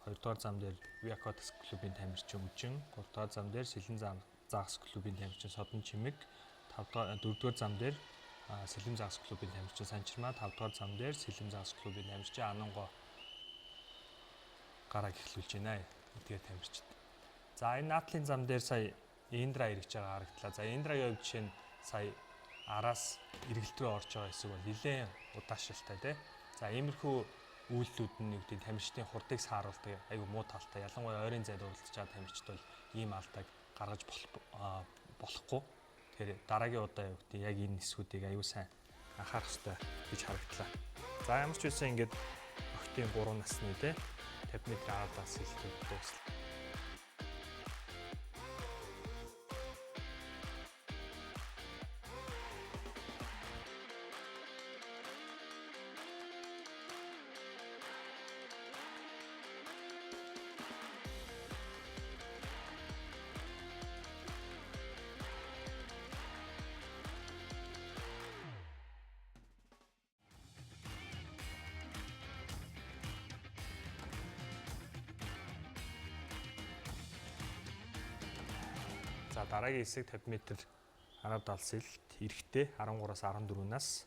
B: 2-р зам дээр V Aquatics клубын тамирчин Үжин, 3-р зам дээр Сэлэн заагс клубын тамирчин Содон Чимэг, 4-р зам дээр Сэлэм заагс клубын тамирчин Санчирмаа, 5-р зам дээр Сэлэм заагс клубын тамирчин Ананго гараг эхлүүлж байна. Эдгээр тамирчид. За энэ наадлын зам дээр сая Индра ирж байгаа харагдлаа. За Индрагийн хувьд жишээ нь сая араас эргэлт рүү орж байгаа хэсэг бол нэлээд удаашилтай тий. За иймэрхүү үйлдэлүүд нь юу гэдэг тамирчдын хурдыг сааруулдаг айгүй муу талтай. Ялангуяа ойрын зайд уралдаж байгаа тамирчид бол ийм алдааг гаргаж болохгүй. Тэгэхээр дараагийн удаа юу гэдэг яг энэ хэсгүүдийг айгүй сайн анхаарах хэрэгтэй гэж харагдлаа. За ямар ч үсэн ингээд охидын 3 насны тий 50 м араас сэлтүүд дуусна. За дараагийн хэсэг 50 м араа далсэлт эрэхтэй 13-аас 14 нас.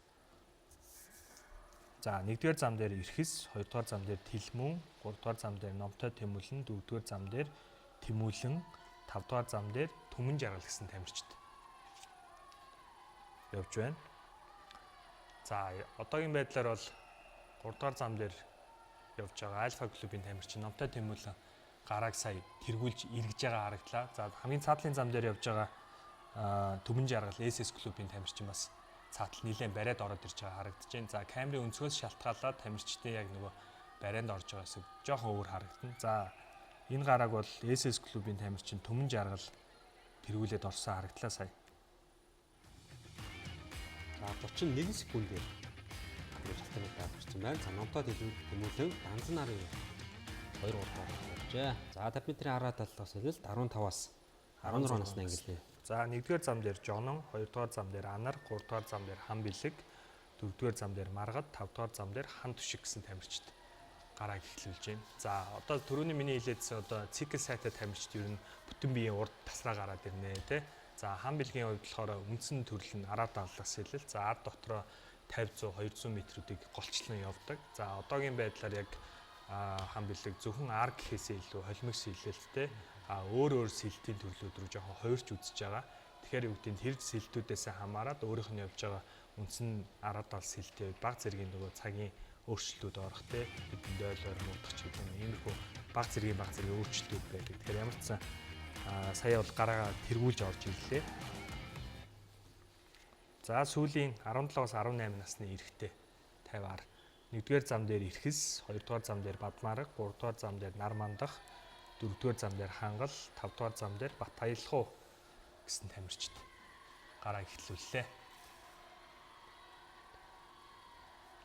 B: За 1-р зам дээр Эрхэс, 2-р зам дээр Тэлмүн, 3-р зам дээр Номтой Тэмүүлэн, 4-р зам дээр Тэмүүлэн, 5-р зам дээр Түмэн Жаргал гэсэн тамирчид явж байна. За одоогийн байдлаар бол 3-р зам дээр явж байгаа Альфа клубын тамирчин Номтой Тэмүүлэн гарааг сая тэргүүлж эргэж байгаа харагдлаа. За хамгийн цаатлын зам дээр явж байгаа Түмэн Жаргал SS клубын тамирчин бас цаатал нэлээд бариад ороод ирж байгаа харагдаж байна. За камерын өнцгөөс шалтгаалаад тамирчдын яг нөгөө барианд орж байгаа хэсэг жоохон өөр харагдана. За энэ гарааг бол SS клубын тамирчин Түмэн Жаргал тэргүүлээд орсон харагдлаа сая.
A: За 31 секундээр шалтгаалаад авчихсан байна. За Номтой Тэмүүлэн ганцхан нарын 2 3 оржээ. За 50 м-ийн араа таллах сэлэлт 15-аас 16 насны ангилээ.
B: За 1-р зам дээр Жонон, 2-р зам дээр Анар, 3-р зам дээр Хан Бэлэг, 4-р зам дээр Маргад, 5-р зам дээр Хан Түшиг гэсэн тамирчид гарааг эхлүүлж байна. За одоо түрүүний миний хэлээдсэн одоо цикл сайтай тамирчид ер нь бүтэн биеийн урд тасраа гараад ирнэ тий. За хан бэлгийн хувьд болохоор үндсэн төрөл нь араа даалгаас хэлэл. За ард дотроо 50 100 200 метрүүдийг голчлон явдаг. За одоогийн байдлаар яг хан бэлэг зөвхөн ар гэхээсээ илүү холимогс хилэлттэй өөр сэлтийн төрлүүд рүү жоохон хувирч үзэж байгаа. Тэгэхээр юу гэдэг нь тэр сэлтүүдээс хамаарат өөрийнх нь явж байгаа үндсэн араа даал сэлтийн баг зэргийн нөгөө цагийн өөрчлөлтүүд орох те бидний дойлоор муудах ч гэдэг юм. Иймэрхүү баг зэргийн өөрчлөлтүүд байдаг. Тэгэхээр ямар ч сан сая бол гараа тэргүүлж орж ирлээ. За сүүлийн 17-аас 18 насны эрэгтэй 50-аар 1-р зам дээр Ирхэс, 2-р зам дээр Бадмарга, 3-р зам дээр Нар мандах, 4-р зам дээр Хангал, 5-р зам дээр Бат аялхуу гэсэн тамирчид гараа эхлүүллээ.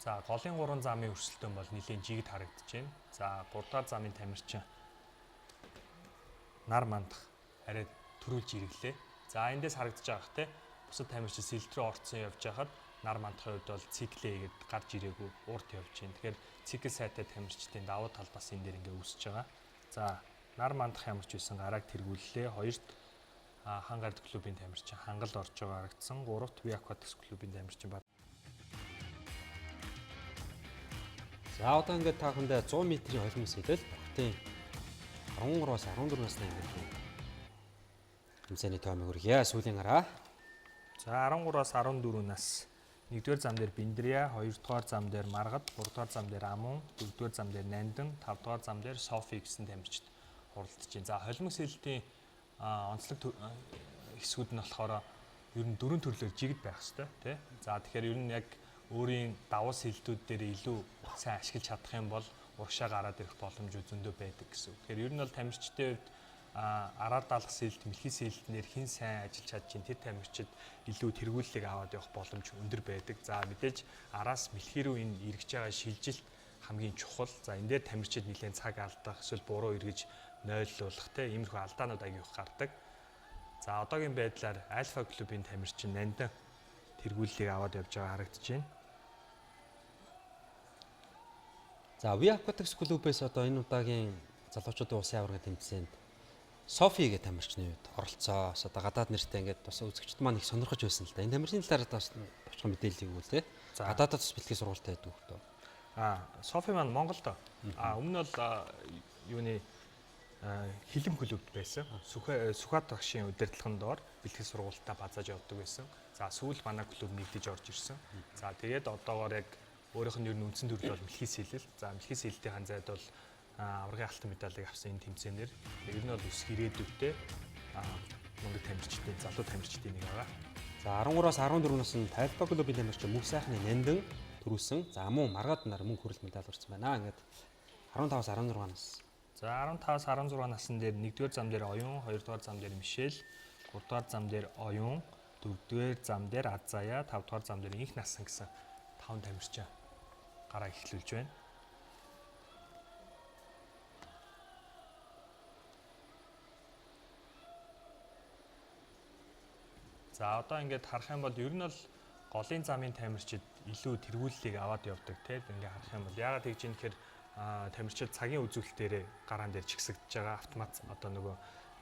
B: За голын 3 замын өрсөлдөөн бол нэлийн жигд харагдаж байна. За 3-р замын тамирчин Нар мандах арай төрүүлж ирэглээ. За эндээс харагдаж байгаа те бусад тамирчин сэлт рүү орцсон явж байхад Нар мандахын хувьд бол циклээ гээд гарч ирээгүй урд явж байна. Тэгэхээр цикл сайтай тамирчдын давуу тал бас энэ дээр ингээ үүсэж байгаа. За Нар мандах ямар ч байсан гарааг тэргүүллээ. 2-т Хан гард клубын тамирчин Хангал орж байгаа харагдсан. 3-т Ви Акватикс клубын тамирчин Бат.
A: За одоо ингээд та бүхэндээ 100 метрийн холимос хэлэл бохтын 13-аас 14 насны ангид хэмжээний тоомыг хүргье. Сүүлийн гараа.
B: За 13-аас 14 нас 1-р зам дээр Биндрия, 2-р зам дээр Маргад, 3-р зам дээр Амун, 4-р зам дээр Нандин, 5-р зам дээр Софи гэсэн тамирчид хуралдаж байна. За холимос хэлэлтийн онцлог хэсгүүд нь болохоор ер нь 4 төрлөөр жигд байх хэрэгтэй тий. За тэгэхээр ер нь яг өөрийн давуу сэлтүүд дээр илүү сайн ашиглаж чадах юм бол урагшаа гараад ирэх боломж зөндөө байдаг гэсэн. Тэгэхээр ер нь бол тамирчдын хувьд араар даалгах сэлт, мэлхий сэлтнэр хэн сайн ажиллаж чадж чинь тэр тамирчид илүү тэргүүллийг аваад явах боломж өндөр байдаг. За мэдээж араас мэлхий рүү энэ эргэж байгаа шилжилт хамгийн чухал. За энэ дээр тамирчид нэлээд цаг алдах, эсвэл буруу эргэж нойлуулах те иймэрхүү алдаанууд аяг их гардаг. За одоогийн байдлаар Альфа клубын тамирчин Нандин тэргүүллийг аваад явж байгаа харагдаж байна.
A: За Ви Акватикс клубээс одоо энэ удаагийн залуучуудын улсын аварга тэмцээнд Софи гэх тамирчны үед оролцоос одоо гадаад нэртэй ингээд бас үзэгчд маань их сонирхож байсан л да. Энэ тамирчны талаар бас товчхон мэдээлэл өгвөл те. Гадаадд бас бэлтгэл сургалтад байдаг хөө.
B: Софи маань Монголд өмнө нь бол юуны хилэм клубд байсан. Сүхбаатар багшийн удирдлагын доор бэлтгэл сургалтаа базааж явдаг байсан. За сүүл манай клуб нэгдэж орж ирсэн. За тэгээд одоогоор яг өөрийнх нь ер нь үндсэн төрөл бол мэлхий сэлэл. За мэлхий сэлэлтийн ханзайд бол аваргын алтан медалийг авсан энэ тэмцээнээр ер нь бол өсөх ирээдүйтэй мундаг тамирчдын залуу тамирчдын нэг байгаа.
A: За 13-аас 14 наснд Альфа клубын тамирчин Мөнх сайхны Нандин төрүүлсэн. За мөн Маргад нар мөн хүрэл медаль урьдсан байна. Ингээд 15-аас 16 нас.
B: За 15-аас 16 насны дээр 1-р зам дээр Оюун, 2-р зам дээр Мишель, 3-р зам дээр Оюун, 4-р зам дээр Азая, 5-р зам дээр Инх Насан гэсэн 5 тамирчин гараа эхлүүлж байна. За одоо ингээд харах юм бол ер нь бол голын замын тамирчид илүү тэргүүллийг аваад явдаг тийм ингээд харах юм бол яагаад гэж юм тэгэхээр тамирчид цагийн үзүүлэлт дээрээ гараан дээр чигсэгдэж байгаа автомат одоо нөгөө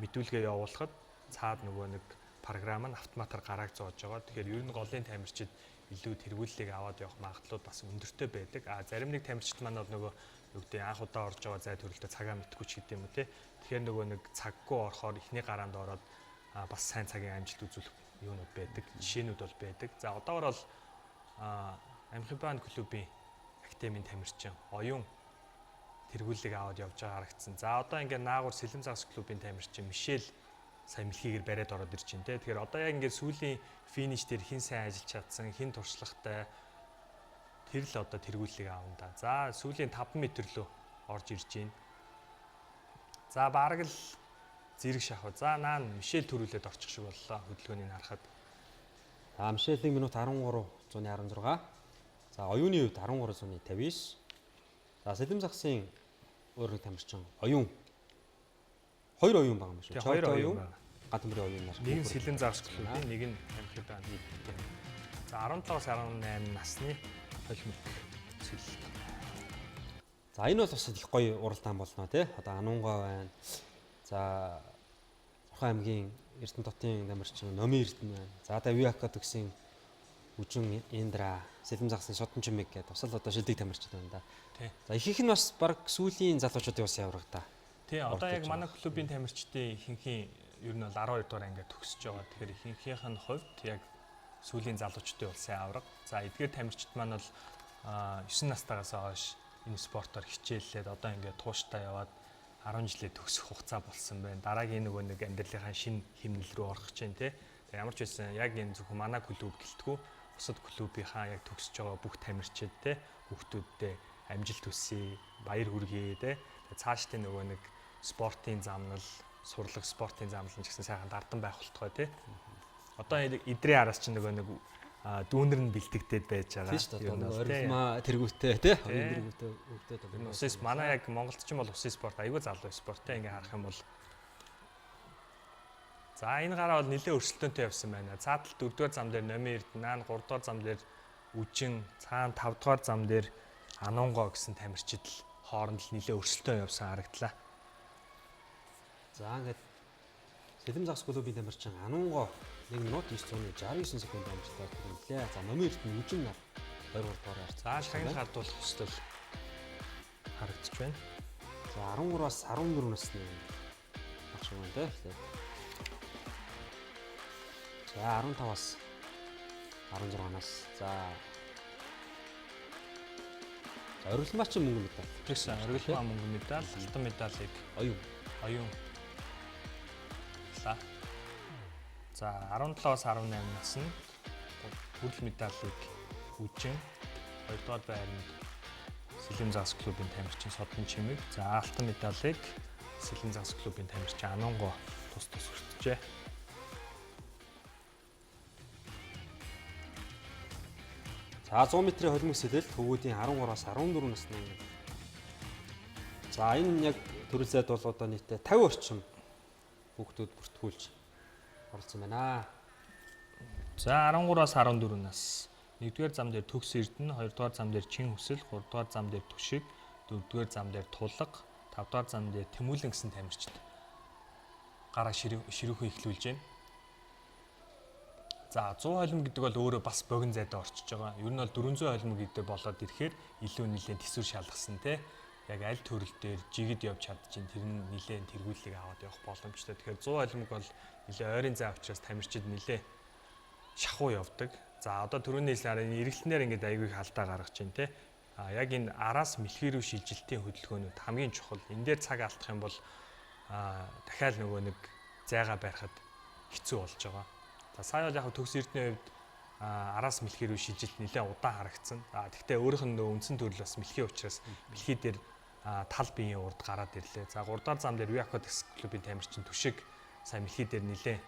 B: мэдүүлгээ явуулахад цаад нөгөө нэг програм нь автоматар гарааг зоож байгаа. Тэгэхээр ер нь голын тамирчид илүү тэргүүллийг аваад явах магадлал бас өндөртэй байдаг. Зарим нэг тамирчид маань бол нөгөө юу гэдэг анх удаа орж байгаа зай төрөлтөө цагаа мэдгүй ч гэдэм үү те. Тэгэхээр нөгөө нэг цаггүй орохоор эхний гараанд ороод бас сайн цагийн амжилт үзүүлэх юунууд байдаг, жишээнүүд бол байдаг. За одоогор бол Амхибан клубын академийн тамирчин Оюун тэргүүллийг аваад явж байгаа харагдсан. За одоо ингээд наагур Сэлэм загас клубын тамирчин Мишель сая мэлхийгээр бариад ороод ирж байна те. Тэгэхээр одоо яг ингээд сүүлийн финиш дээр хэн сайн ажиллаж чадсан, хэн туршлагатай тэр л одоо тэргүүллийг аавна да. За сүүлийн 5 м лөө орж ирж байна. За бараг л зэрэг шахав. За наа Мишель төрүүлээд орчих шиг боллоо хөдөлгөөнийг харахад.
A: Мишель 1 минут 13:16. За Оюуны үед 13:59. За Сэлэм загсын өөр нэг тамирчин Оюун. 2 Оюун байгаа юм шүү.
B: 2 Оюун.
A: Гадамрын Оюун нар.
B: Нэг нь Сэлэм загас клубын, нэг нь Амхибан. За За 17-аас 18 насны холимог сэлэлт.
A: За энэ бол бас их гоё уралдаан болно тий. Одоо Анунгой байна. За Орхон аймгийн Эрдэнэ дотын дамирчин Номын Эрдэнэ байна. За одоо Виака төгсөн Үжин Индра, Сэлэм загсны Шодон Чимэг гэдэг бас л одоо шилдэг тамирчид байна да.
B: Тий.
A: За ихэнх нь бас баг сүүлийн залуучуудын бас явраг та.
B: Тий, одоо яг манай клубын тамирчдын ихэнхийн ер нь бол 12 дугаар ангиа төгсөж байгаа. Тэгэхээр ихэнхийнх нь хувьд яг сүүлийн залуучдын бол сайн авраг. За эдгээр тамирчид маань бол 9 настайгаас хойш энэ спортоор хичээллээд одоо ингээд тууштай яваад 10 жилээ төгсөх хугацаа болсон байна. Дараагийн нөгөө нэг амьдралынхаа шинэ хэмнэл рүү орох гэж байна те. Тэгээ ямар ч байсан яг энэ зөвхөн манай клуб гэлтгүү бусад клубийнхаа яг төгсөж байгаа бүх тамирчид те хүүхдүүдтэй амжилт хүсье, баяр хүргэе те. Тэгээ цаашдын нөгөө нэг спортын замнал, сурлаг спортын замнал нь ч гэсэн сайхан дардан байх болтгой те. Одоо эдрийн араас чинь нөгөө нэг дүүнэр нь бэлтгэдэг байж байгаа.
A: Тийм шүү дээ. Одоо орилмаа тэргүүтээ тий. Оюун тэргүүтээ өвдөд
B: байгаа. Усын манай яг Монголд ч юм бол усын спорт аюул залуу спорт те ингээ харах юм бол. За энэ гараа бол нэлээд өрсөлдөөнтэй явсан байна. Цаатал 4-р зам дээр Номын Эрдэнэ, 3-р зам дээр Үжин, цаана 5-р зам дээр Анунгой гэсэн тамирчид л хооронд л нэлээд өрсөлдөөн явсан харагдлаа.
A: За ингээд Сэлэм загс клубын тамирчин Анунгой 1 минут 969 секунд амжилтаар хүргэлээ. За Номын Эрдэнэ Үжин нар 2-р дугаар арц.
B: За шагнал хардуулах хүсэл харагдаж байна.
A: За 13-аас 14 насны багш байна те. За 15-аас 16-наас за орилмаач мөнгө медаль.
B: Тэгсэн орилмаа мөнгө медаль, алтан медалийг оюун. За 17-аас 18 наснд хүрэл медалийг Үжин, 2-р байранд Сэлэм загс клубын тамирчин Содон Чимэг, за алтан медалийг Сэлэм загс клубын тамирчин Анунгой тус хүртжээ.
A: За 100 м-ийн холимог сэлэлт хөвгүүдийн 13-аас 14 насны. За энэ яг төрөл зайд бол одоо нийтдээ 50 орчим хүүхдүүд бүртгүүлж оролцсон байна.
B: За 13-аас 14 нас. 1-р зам дээр Төгс Эрдэнэ, 2-р зам дээр Чин Хүсэл, 3-р зам дээр Түшиг, 4-р зам дээр Тулга, 5-р зам дээр Тэмүүлэн гэсэн тамирчид гараа ширүүхэн эхлүүлж байна. За 100 холимог гэдэг бол өөрөө бас богино зайд орчиж байгаа. Ер нь бол 400 холимог гэдэг болоод ирэхээр илүү нэлээд төсвөр шалгасан те. Яг аль төрөл дээр жигэд явж чадчихин тэр нь нэлээд тэргүүлийг аваад явах боломжтой. Тэгэхээр 100 холимог бол нэлээд ойрын зай учраас тамирчид нэлээд шахуу явдаг. За одоо түрүүний хэлснээр эргэлтнээр ингээд аягүй их алдаа гаргаж байна те. Яг энэ араас мэлхий рүү шилжилтийн хөдөлгөөнүүд хамгийн чухал. Энэ дээр цаг алдах юм бол дахиад нөгөө нэг зайгаа барихад хэцүү болж байгаа. За сая бол яг Төгс Эрдэнэ хувьд араас мэлхий рүү шилжилт нэлээд удаан харагдсан. Гэхдээ өөрийнх нь үндсэн төрөл бас мэлхий учраас мэлхий дээр тал биеийн урд гараад ирлээ. За 3-р зам дээр Виака такс клубын тамирчин Түшиг сая мэлхий дээр нэлээд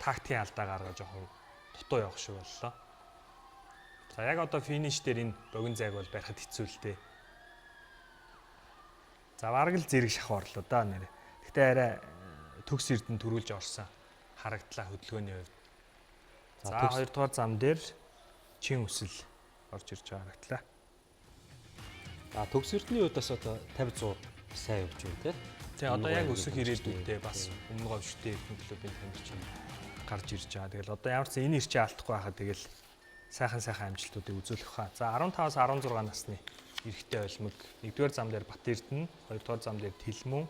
B: тактикийн алдаа гаргаж жоохон дутуу явах шиг боллоо. За яг одоо финиш дээр энэ богино зайг бол барихад хэцүү л дээ. За бараг л зэрэг шахуу орлоо да нэр. Гэхдээ арай Төгс Эрдэнэ төрүүлж орсон харагдлаа хөдөлгөөний хувьд. За 2-р зам дээр Чин Хүсэл орж ирж байгаа харагдлаа.
A: За Төгс Эрдэнэний хувьд бас одоо 50-100 сайн явж байна те.
B: Тэгээ одоо яг өсөх ирээдүйдээ бас өмнө говьштэй ихэнх клубын тамирчин гарч ирж байгаа. Тэгэл одоо ямар ч энэ ирчээ алдахгүй байхад тэгэл сайхан амжилтуудыг үзүүлэх хаа. За 15-аас 16 насны эрэгтэй холимог 1-р зам дээр Бат Эрдэнэ, 2-р зам дээр Тэлмүн,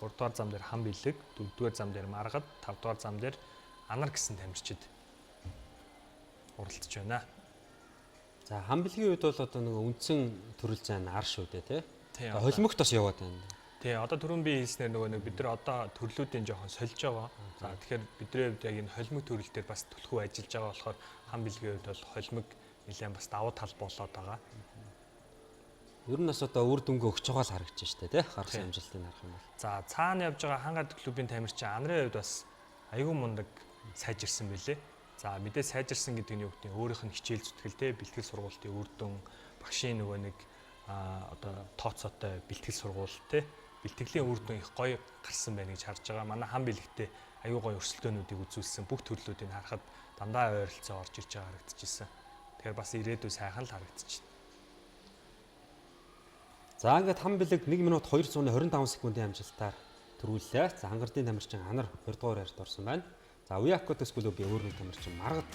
B: 3-р зам дээр Хан Бэлэг, 4-р зам дээр Маргад, 5-р зам дээр Анар гэсэн тамирчид уралдаж байна.
A: За Хан Бэлгийн үед бол одоо нэг үндсэн төрөл зай нь ар шүү дээ тий. Холимогт бас яваад байна.
B: Тий, одоо түрүүн би хэлснээр нөгөө нэг бид нар одоо төрлүүдийн жоохон сольж байгаа. За тэгэхээр бидний хувьд яг энэ холимог төрөл дээр бас түлхүү ажиллаж байгаа болохоор Хан Бэлгийн хувьд бол холимог нэлээд бас давуу тал болоод байгаа.
A: Ер нь бас одоо үр дүнгээ өгч байгаа л харагдаж штэ тий. Гарсан амжилтыг харах юм бол.
B: За цаана явж байгаа Хангад клубын тамирчин Анарын хувьд бас аюул мундаг сайжирсан байлээ. За мэдээ сайжирсан гэдэг нь юу гэдэг нь өөрийнх нь хичээл зүтгэлтэй бэлтгэл сургалтын үр дүн, багшийн нөгөө нэг одоо тооцоотой бэлтгэл сургалт те бэлтгэлийн үр дүн их гоё гарсан байна гэж харж байгаа. Манай Хан Бэлэгтэй аюу гой өрсөлдөөнүүдийг үзүүлсэн. Бүх төрлүүдийг харахад дандаа ойролцоо орж ирж байгаа харагдчихсан. Тэгэхээр бас ирээдүй сайхан л харагдчихна.
A: За ингээд хам бэлэг 1 минут 225 секундын амжилтаар төрүүллээ. За хангардын тамирчин Анар 2 дугаар хайрт орсон байна. За Уяакотс клубын өөрийн тамирчин Маргад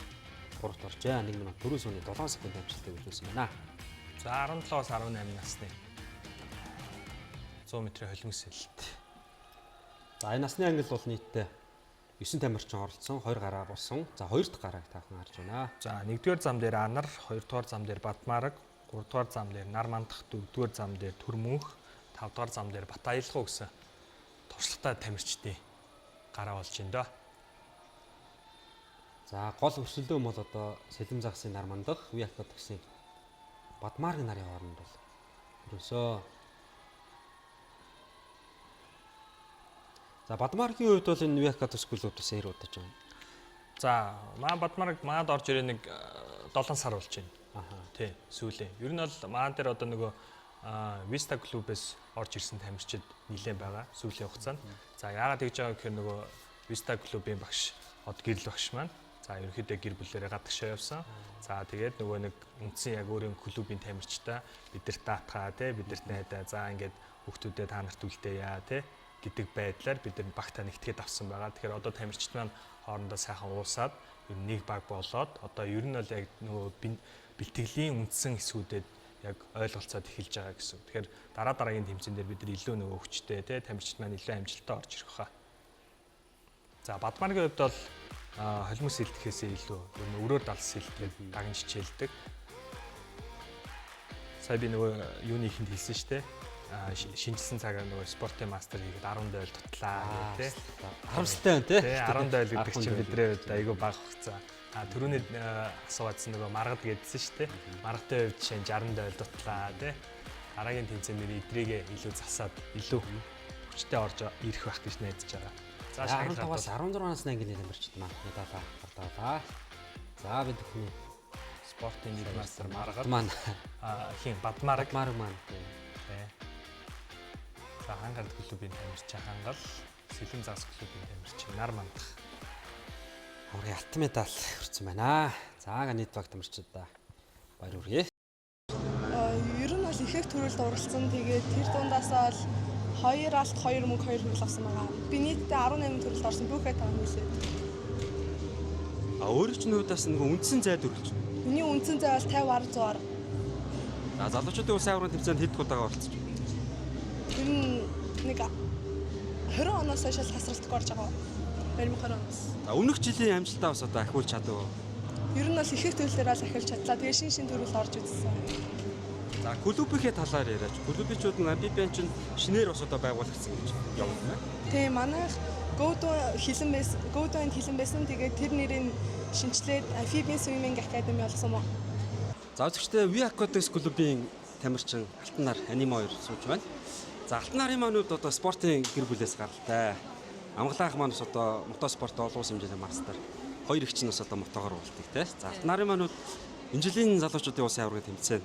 A: 3-т оржээ. 1 минут 4 сууны 7 секундын амжилтыг үлдээсэн байна.
B: За 17-аас 18 насны 100 м холимос сэлэлт.
A: За энэ насны ангил бол нийтдээ 9 тамирчин оролцсон, 2 гараа болсон. За 2 дахь гарааг таахан харж байна.
B: За 1-р зам дээр Анар, 2-р зам дээр Батмараг, 3-р зам дээр Нармандах, 4-р зам дээр Түрмөнх, 5-р зам дээр Батаялгуу гэсэн туршлагатай тамирчдын гараа болж байна доо.
A: За гол өрсөлдөөн бол одоо Сэлэм загсын Нармандах, Уяакотсын Батмаргийн нарын хооронд бол ерөөсөө. За Батмаргийн хувьд бол энэ Уяакотс клубээс ээр удаж байна.
B: За Батмараг манад орж ирээ нэг 7 сар болж байна. Тий, сүүлийн. Ер нь бол маань дээр одоо нөгөө Vista клубээс орж ирсэн тамирчид нэлээд байгаа сүүлийн хугацаанд. За яагаад тэгж байгаа гэхээр нөгөө Vista клубын багш од гэрэл багш маань. За ерөнхийдөө гэр бүлээрээ гадагшаа явсан. За тэгээд нөгөө нэг үндсэн яг өөрийн клубын тамирчтай бидэрт даатгаа тий, бидэрт найдаа. За ингээд хүүхдүүдэд та нарт үлдээе тий гэдэг байдлаар бид нар багтаа нэгтгээд авсан байгаа. Тэгэхээр одоо тамирчид маань хоорондоо сайхан уусаад ер нь нэг баг болоод одоо ер нь бол яг нөгөө бэлтгэлийн үндсэн хэсгүүдэд яг ойлголцоод эхэлж байгаа гэсэн. Тэгэхээр дараагийн тэмцээн дээр бид нар илүү нөгөө хүчтэй тий тамирчид маань илүү амжилттай орж ирэх баха. За Батмаргийн хувьд бол холимос сэлдэхээсээ илүү ер нь өрөөр далс сэлдэг, дагнж хичээлдэг. Сая би нөгөө юуны ихэнд хэлсэн шүү дээ. Шинжилсэн цагаар нөгөө спортын мастер хийгээд 10 дойл тутлаа тий.
A: Харамсалтай байна тий.
B: 10 дойл гэдэг чинь бидний хувьд айгүй бага хугацаа. Түрүүний асуугаадсан нөгөө Маргад гэдсэн шүү дээ. Маргадын хувьд жишээ нь 60 дойл тутлаа тий. Дараагийн тэмцээнээр эдрийгээ илүү засаад илүү хүчтэй орж ирэх байх гэж найдаж байгаа.
A: За 15-аас 16 насны ангины тамирчид маань медалаа гаргалаа. За бид бүхний
B: спортын нэг мастер Маргад
A: маань
B: хин Батмараг
A: маань тий.
B: За хангалттай клубын тамирчин хангал, Сэлэм загас клубын тамирчин Нармандах.
A: Аврагын алтан медаль хүрсэн байна. За нийт баг тамирчидаа баяр хүргэе.
G: Ер нь бол ихэнх төрөлд оролцсон. Тэгээд тэр дундаасаа л 2 алт 2 мөнгө 2 хүрэл авсан байгаа. Би нийтдээ 18 төрөлд орсон. Бүхээ тав нийлээд.
A: Өөрөө ч нүүдээс нэг үндсэн зай дүрлж байна.
G: Миний үндсэн зай бол 50 100-аар.
A: За залуучуудын улсын аврагын тэмцээнд хэд удаагаар оролцож байна?
G: Ер нь нэг 20 оноос хойш тасралтгүй орж байгаа. 2020 оноос.
A: За өмнөх жилийн амжилтаа бас одоо ахиулж чадав.
G: Ер нь бол ихэнх төрөлөөр л ахиулж чадлаа. Тэгээ шин төрөл орж үзсэн.
A: За клубийнхээ талаар яриач. Клубичүүд нь Амбибиан чинь шинээр бас одоо байгуулагдсан гэж явна.
G: Тэгээ манайх Godo хилэн байсан. Тэгээд тэр нэрийг шинчлээд Amphibian Swimming Academy болгосон мó.
A: За зөвхөн Uyakots клубын тамирчин Алтан нар Анимо 2 сууж байна. За Алтан нарын маань хувьд одоо спортын гэр бүлээс гаралтай. Амгаланх маань бас одоо мотоспорт олон улсын хэмжээний мастер. Хоёр их чинь бас одоо мотогоор уулдаг тий. За Алтан нарын маань хувьд энэ жилийн залуучуудын улсын аврагын тэмцээн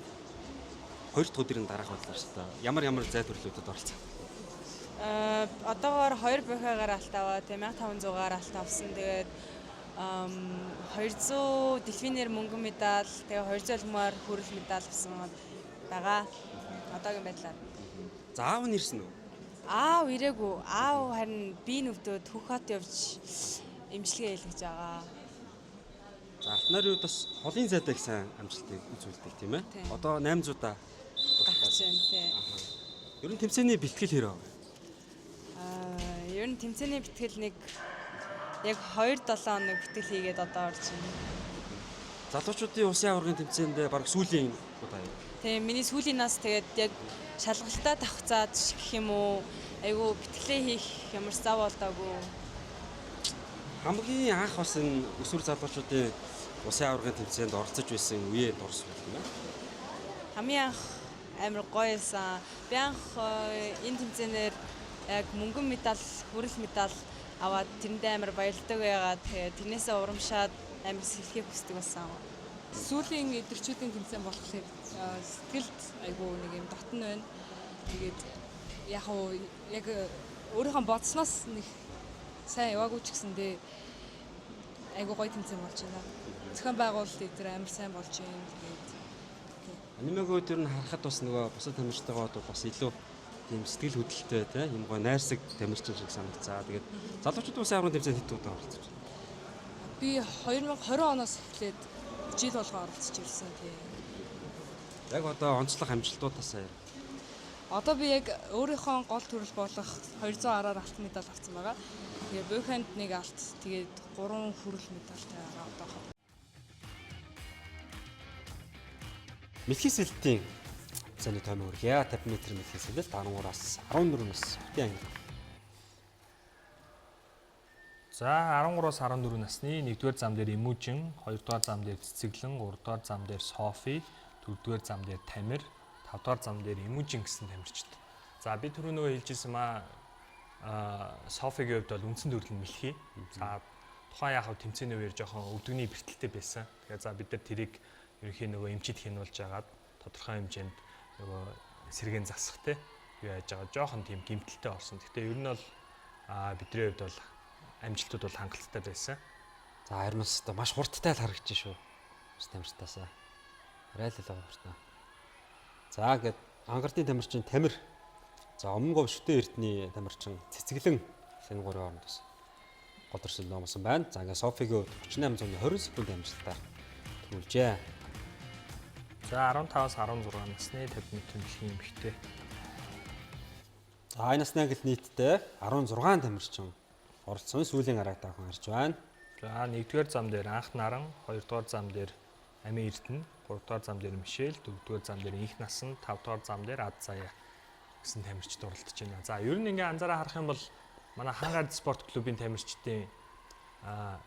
A: 2 дахь өдрийн дараах бодлоор шүү дээ. Ямар зай төрлүүдэд оролцсон.
H: Одоогоор 2 бохигаар алт аваа, 1500-аар алт авсан. Тэгээд 200 дельфинээр мөнгөн медаль, тэгээ 200 улмаар хүрэл медаль авсан байгаа. Одоогийн байдлаар.
A: За аав нь ирсэн үү?
H: Аав ирээгүй. Аав харин би нүвдөөд Хөхөт явж эмчилгээ хийлгэж байгаа.
A: За Алтан нарын хувьд бас холын зайтай их сайн амжилтыг үзүүлдэг тийм ээ. Одоо 800-аа
H: гарч байна тий.
A: Ер нь тэмцээний бэлтгэл хэрэг.
H: Ер нь тэмцээний бэлтгэл нэг яг 2-7 хоног бэлтгэл хийгээд одоо орж байна.
A: Залуучуудын улсын аврагын тэмцээнд баг сүүлийн удаа юу?
H: Тийм миний сүүлийн нас тэгээд яг шалгалтаа тавхацаад гэх юм уу айгу бэлтгэлээ хийх ямар зав болдоогүй.
A: Хамгийн анх бас энэ өсвөр залуучуудын улсын аврагын тэмцээнд оролцож байсан үеэ дурс байна.
H: Хамгийн анх амар гоёсан. Би анх энэ тэмцээнээр яг мөнгөн медаль, хүрэл медаль аваад тэрэндээ амар баярлдаг байгаад тэгээд тэрнээсээ урамшаад амар сэлхийг хүсдэг байсан.
I: Сүүлийн өдөрчүүдийн тэмцээн болохоор сэтгэлд айгүй нэг юм дотн байна. Тэгээд яг яг өөрийнхөө бодсноос нэг сайн яваагүй ч гэсэндээ айгуу гоё тэмцээн болж байна. Зохион байгуулалт эдгээр амар сайн болж байна. Тэгээд
A: Анимагийн төр нь харахад бас нөгөө бусад тамирчтайгаа бол бас илүү тийм сэтгэл хөдлөлттэй тийм юм гоё найрсаг тамирчин шиг санагцаа. Тэгээд залуучууд бас аврын тэмцээнд хэд удаа оролцож байна?
I: би 2020 оноос эхлээд жил болгоо оролцож ирсэн тийм.
A: Яг одоо онцлог амжилтуудаас яа.
I: Одоо би яг өөрийнхөө гол төрөл болох 210-аар алтан медаль авсан байгаа. Тэгээ буйханд нэг алт, тэгээд 3 хүрэл медальтай байгаа одоо.
A: Мэлхий сэлтийн цааны тоймоо өргөе. 50 м мэлхий сэлэлт 13-аас 14 нас хүртийн анги.
B: За 13-аас 14 насны 1-р зам дээр Эмүүжин, 2-р зам дээр Цэцэглэн, 3-р зам дээр Софи, 4-р зам дээр Тамир, 5-р зам дээр Эмүүжин гэсэн тамирчид. За би түрүү нөгөө хэлжсэн маа Софигийн хувьд бол үндсэн төрөл нь мэлхий. За тухайн яг тэмцээний үеэр жоохон өвдөгний бэртэлтэй байсан. Тэгэхээр за бид нар тэрийг ерөнхийн нөгөө эмчид хянуулж агаад тодорхой хэмжээнд нөгөө сэргэн засах те юу яаж байгаа жоохон тийм гэмтэлтэй орсон. Гэхдээ ер нь бол бидний хувьд бол амжилтууд бол хангалттай байсан.
A: За харин маш хурдтай л харагдаж шүү. Бас тамирчтаасаа. Арай л байгаа хурдтай. За гээд ангардын тамирчин Тамир. За өмнө говь шүтэн эрдний тамирчин Цэцэглэн энэ гурван хооронд бас гол төрсөл номсон байна. За ингээд Софигийн 3820 секунд амжилтаар төрүүлжээ.
B: За 15-аас 16 насны 50 м мэлхий эмэгтэй.
A: За энэ насны ангил нийтдээ 16 тамирчин оролцсон сүүлийн арга таахан харж байна.
B: За 1-р зам дээр Анх Наран, 2-р зам дээр Амин Эрдэнэ, 3-р зам дээр Мишель, 4-р зам дээр Инх Насан, 5-р зам дээр Ад Заяа гэсэн тамирчид оролцож байна. За ер нь ингээ анзаараа харах юм бол манай Хангард спорт клубын тамирчдын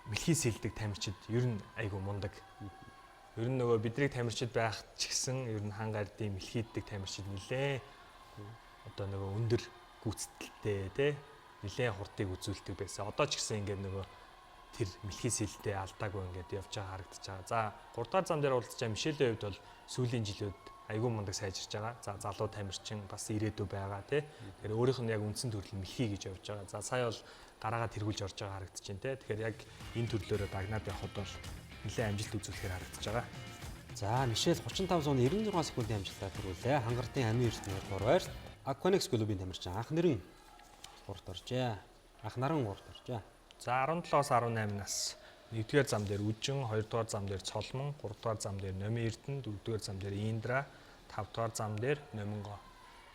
B: мэлхий сэлдэг тамирчид ер нь айгу мундаг. Ер нь нөгөө бидний тамирчид байх ч гэсэн ер нь Хангардын мэлхийддэг тамирчид нилээ одоо нөгөө өндөр гүйцэтгэлтэй тий нилээ хурдыг үзүүлдэг байсан. Одоо ч гэсэн ингээ нөгөө тэр мэлхий сэлдээ алдаагүй ингээд явж байгаа харагдаж байгаа. За 3-р зам дээр оролцож байгаа Мишелийн хувьд бол сүүлийн жилүүд айгүй мундаг сайжирч байгаа. За залуу тамирчин бас ирээдүй байгаа тий. Тэгэхээр өөрийнх нь яг үндсэн төрөл мэлхий гэж явж байгаа. За сая бол гараагаа тэргүүлж орж байгаа харагдаж байна тий. Тэгэхээр яг энэ төрлөөрөө дагнаад явхад бол нэлээд амжилт үзүүлэхээр харагдаж байгаа.
A: За Мишель 3596 секундын амжилтаар төрүүлээ. Хангардын Амин Эрдэнэ 3-аар Aquanix клубын тамирчин Анх Наран 3-т оржээ. Анх Наран 3-т оржээ.
B: За 17-аас 18 нас 1-р зам дээр Үжин, 2-р зам дээр Цолмон, 3-р зам дээр Номин Эрдэнэ, 4-р зам дээр Индра, 5-р зам дээр Номинго.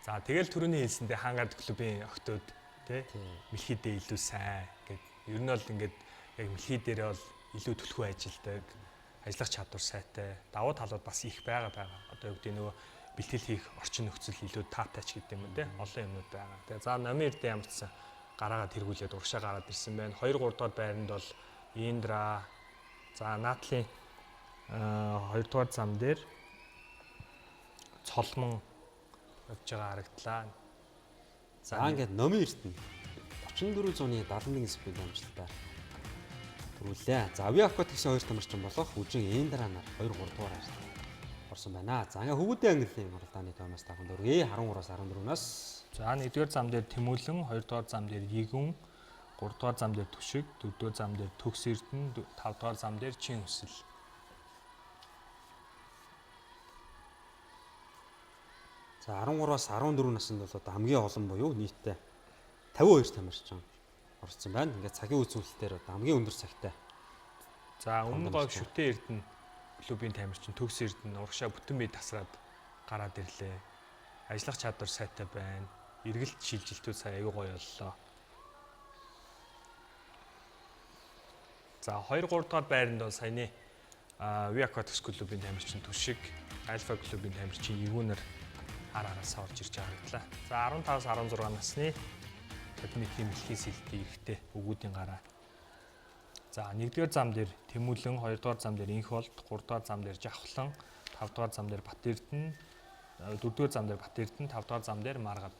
B: За тэгэл түрүүний хэлсэндээ Хангард клубын охтууд тий мэлхийдээ илүү сайн гэд ер нь бол ингээд яг мэлхий дээрээ бол илүү төлхөө ажилдаг, ажиллах чадвар сайтай, давуу талууд бас их байгаа. Одоо юу гэдэг нөгөө бэлтгэл хийх орчин нөхцөл илүү таатай ч гэдэг юм уу тий олон юмнууд байгаа. Тэгээ за Номин Эрдэнэ ямар ч сан гараагаа тэргүүлээд урагшаа гараад ирсэн байна. 2-3 дахь байранд бол Индра, за Натлын 2-р зам дээр Цолмон явж байгаа харагдлаа.
A: За ингээд Номин Эрдэнэ 4471 секунд амжилтаар төрүүлээ. За Aviaco гэсэн хоёр тамирчин болох Үжин Индра нар 2-3 дугаар орсон байна. За ингээ хөвгүүдийн ангиллын оролдооны тоймоос таахан дөргий 13-аас 14-наас.
B: За 1-р зам дээр Тэмүүлэн, 2-р зам дээр Игүн, 3-р зам дээр Түшиг, 4-р зам дээр Төгс Эрдэнэ, 5-р зам дээр Чин Өсөл.
A: За 13-аас 14 наснд бол одоо хамгийн олон буюу нийтдээ 52 тамирчин орсон байна. Ингээ цагийн үзүүлэлтээр одоо хамгийн өндөр цагтай.
B: За өмнө говь шүтэн Эрдэнэ клубын тамирчин Төгс Эрдэнэ урагшаа бүтэн бие тасраад гараад ирлээ. Ажиллах чадвар сайтай байна. Эргэлт шилжилтүүд сая аюу гоё боллоо. За 2-3 дахь байранд бол саяны Aviaco клубын тамирчин Түшиг, Альфа клубын тамирчин Игүнэр араас орж ирж харагдлаа. За 15-аас 16 насны 50 м мэлхий сэлтийн эрэгтэй өгүүдийн гараа. За 1-р зам дээр Тэмүүлэн, 2-р зам дээр Инх болт, 3-р зам дээр Жавхлан, 5-р зам дээр Бат Эрдэнэ, 4-р зам дээр Бат Эрдэнэ, 5-р зам дээр Маргад.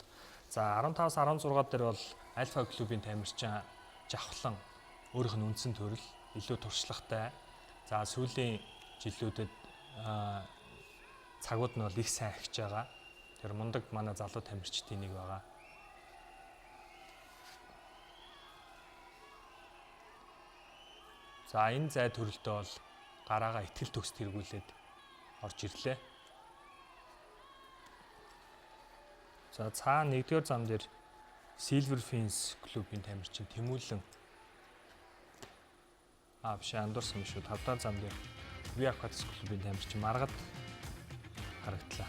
B: За 15-аас 16 дээр бол Альфа клубын тамирчин Жавхлан өөрийнх нь үндсэн төрөл илүү туршлагатай. За сүүлийн жилүүдэд цагууд нь бол их сайн ахиж байгаа. Тэр мундаг манай залуу тамирчдын нэг байгаа. За энэ зай төрөлтөө бол гараагаа ихтгэл төгс тэргүүлээд орж ирлээ. За цаана 1-р зам дээр Silver Fins клубын тамирчин Тэмүүлэн биш андуурсан юм шүү. 5-р зам дээр Viaquatis клубын тамирчин Маргад харагдлаа.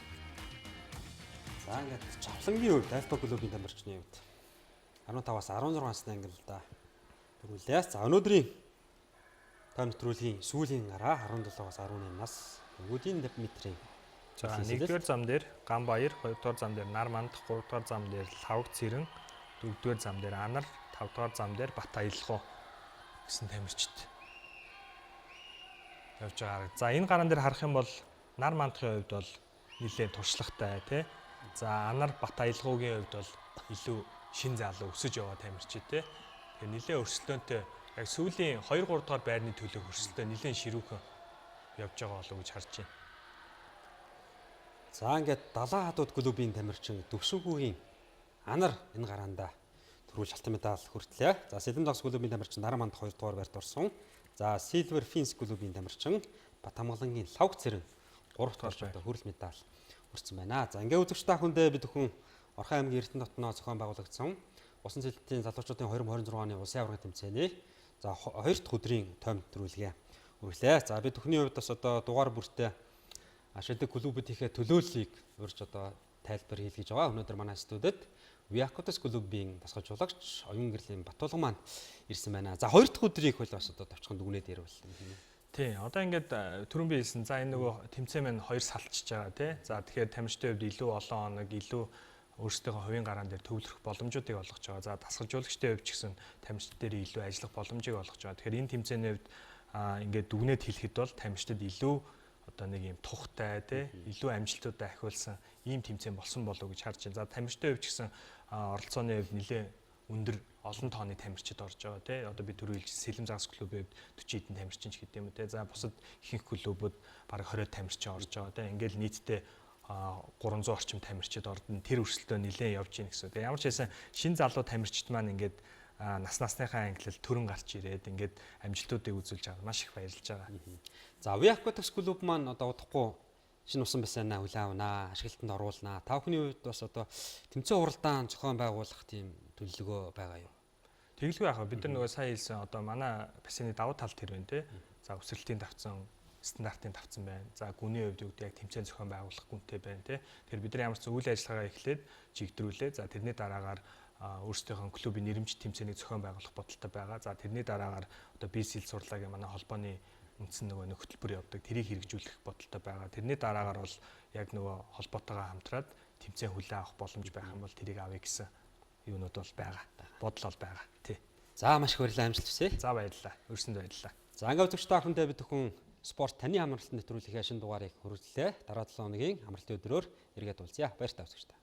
A: За ингээд Чавлангийн хувьд Альфа клубын тамирчны хувьд 15-аас 16 насны ангилалда төрүүлээ. За өнөөдрийн тоо нэвтрүүлгийн сүүлийн гараа 17-аас 18 нас өвгүүдийн метрийн.
B: За 1-р зам дээр Ганбаяр, 2-р зам дээр Нарманд, 3-р зам дээр Лавг Цэрэн, 4-р зам дээр Анар, 5-р зам дээр Бат Аялгуу гэсэн тамирчид явж байгаа. За энэ гараан дээр харах юм бол Нармандхийн хувьд бол нэлээд туршлагатай тий. За Анар, Бат Аялгуугийн хувьд бол илүү шин залуу өсөж яваа тамирчид тий. Тэгэхээр нэлээд өрсөлдөөнтэй яг сүүлийн 2-3 дугаар байрны төлөө өрсөлдөө нэлээд ширүүхэн явж байгаа болов уу гэж харж байна.
A: За ингээд Далайн хадууд клубын тамирчин Төвшинхүүгийн Анар энэ гараанда төрүүлж алтан медаль хүртлээ. За Сэлэм дагс клубын тамирчин Нарманд 2 дугаар байрт орсон. За Silver Fins клубын тамирчин Батамгалангийн Лавг Цэрэн 3 дугаар байрт хүрэл медаль хүрсэн байна. За ингээд үзэгч та бүхэндээ бид бүхэн Орхон аймгийн Эрдэнэ дотноо зохион байгуулагдсан усан цэлтийн залуучуудын 2026 оны улсын аварга тэмцээний за 2 дахь өдрийн тойм төрүүлгээ үргэлээ. За бид бүхний хувьд бас одоо дугаар бүртээ ашигладаг клубүүдийнхээ төлөөллийг урьж одоо тайлбар хийлгэж байгаа. Өнөөдөр манай студид Viaquatis клубын дасгалжуулагч Оюн гэрлийн Батулга маань ирсэн байна. За 2 дахь өдрийг хөл бас одоо товчхон дүгнээд ярил.
B: Тий, одоо ингээд түрүүн би хэлсэн. За энэ нөгөө тэмцээн маань 2 салтчж байгаа тий. За тэгэхээр тамирчдын хувьд илүү олон хоног илүү өөрсдийнхөө хувийн гараан дээр төвлөрөх боломжуудыг олгож байгаа. За дасгалжуулагчдын хувьд ч гэсэн тамирчид дээр илүү ажиллах боломжийг олгож байгаа. Тэгэхээр энэ тэмцээний хувьд ингээд дүгнээд хэлэхэд бол тамирчдад илүү одоо нэг юм тухтай тий илүү амжилтуудаа ахиулсан ийм тэмцээн болсон болов уу гэж харж байна. За тамирчдын хувьд ч гэсэн оролцооны хувьд нэлээ өндөр олон тооны тамирчид орж байгаа тий. Одоо би түрүү хэлж Сэлэм загас клубын хувьд 40 хэдэн тамирчин ч гэдэг юм уу тий. За бусад ихэнх клубүүд бараг 20 тамирчин орж байгаа тий. Ингээл нийтдээ 300 орчим тамирчид ордон тэр өрсөлдөө нэлээд явж гин гэсэн. Тэгээ ямар ч байсан шин залуу тамирчид маань ингээд насныхаа ангилал төрөн гарч ирээд ингээд амжилтуудыг үзүүлж байгаа маш их баярлж байгаа.
A: За Viaquatis клуб маань одоо удахгүй шинэ усан бассейнаа хүлээн авнаа, ашиглалтанд оруулнаа. Та бүхний хувьд бас одоо тэмцээн уралдаан зохион байгуулах тийм төлөвлөгөө байгаа юу?
B: Тэгэлгүй яах вэ? Бид нар нөгөө сая хэлсэн одоо манай бассейны давуу тал тэр байна тий. За өсрэлтийн давцсан стандартын давцсан байна. За гүний хувьд юу гэдэг яг тэмцээн зохион байгуулах гүнтэй байна тий. Тэгэхээр бид нар ямар ч үйл ажиллагаа эхлээд чигдрүүлээ. За тэрний дараагаар өөрсдийнхөө клубын нэрмжит тэмцээнийг зохион байгуулах бодолтой байгаа. За тэрний дараагаар одоо BCL сурлагийн манай холбооны үндсэн нөгөө хөтөлбөр явдаг. Тэрийг хэрэгжүүлэх бодолтой байгаа. Тэрний дараагаар бол яг нөгөө холбоотойгоо хамтраад тэмцээн хүлээн авах боломж байх юм бол тэрийг авъя гэсэн юунууд бол байгаа. Бодол бол байгаа. Тий.
A: За маш их баярлалаа, амжилт хүсье.
B: За баярлалаа. Өрсөнд баярлалаа.
A: За ингээд үзэгч та бүхэндээ бид бүхэн спорт таны амралтын нэвтрүүлгийн шинэ дугаарыг хүргэлээ. Дараа 7 хоногийн амралтын өдрөөр эргээд уулзъя. Баяр та үзэгч та.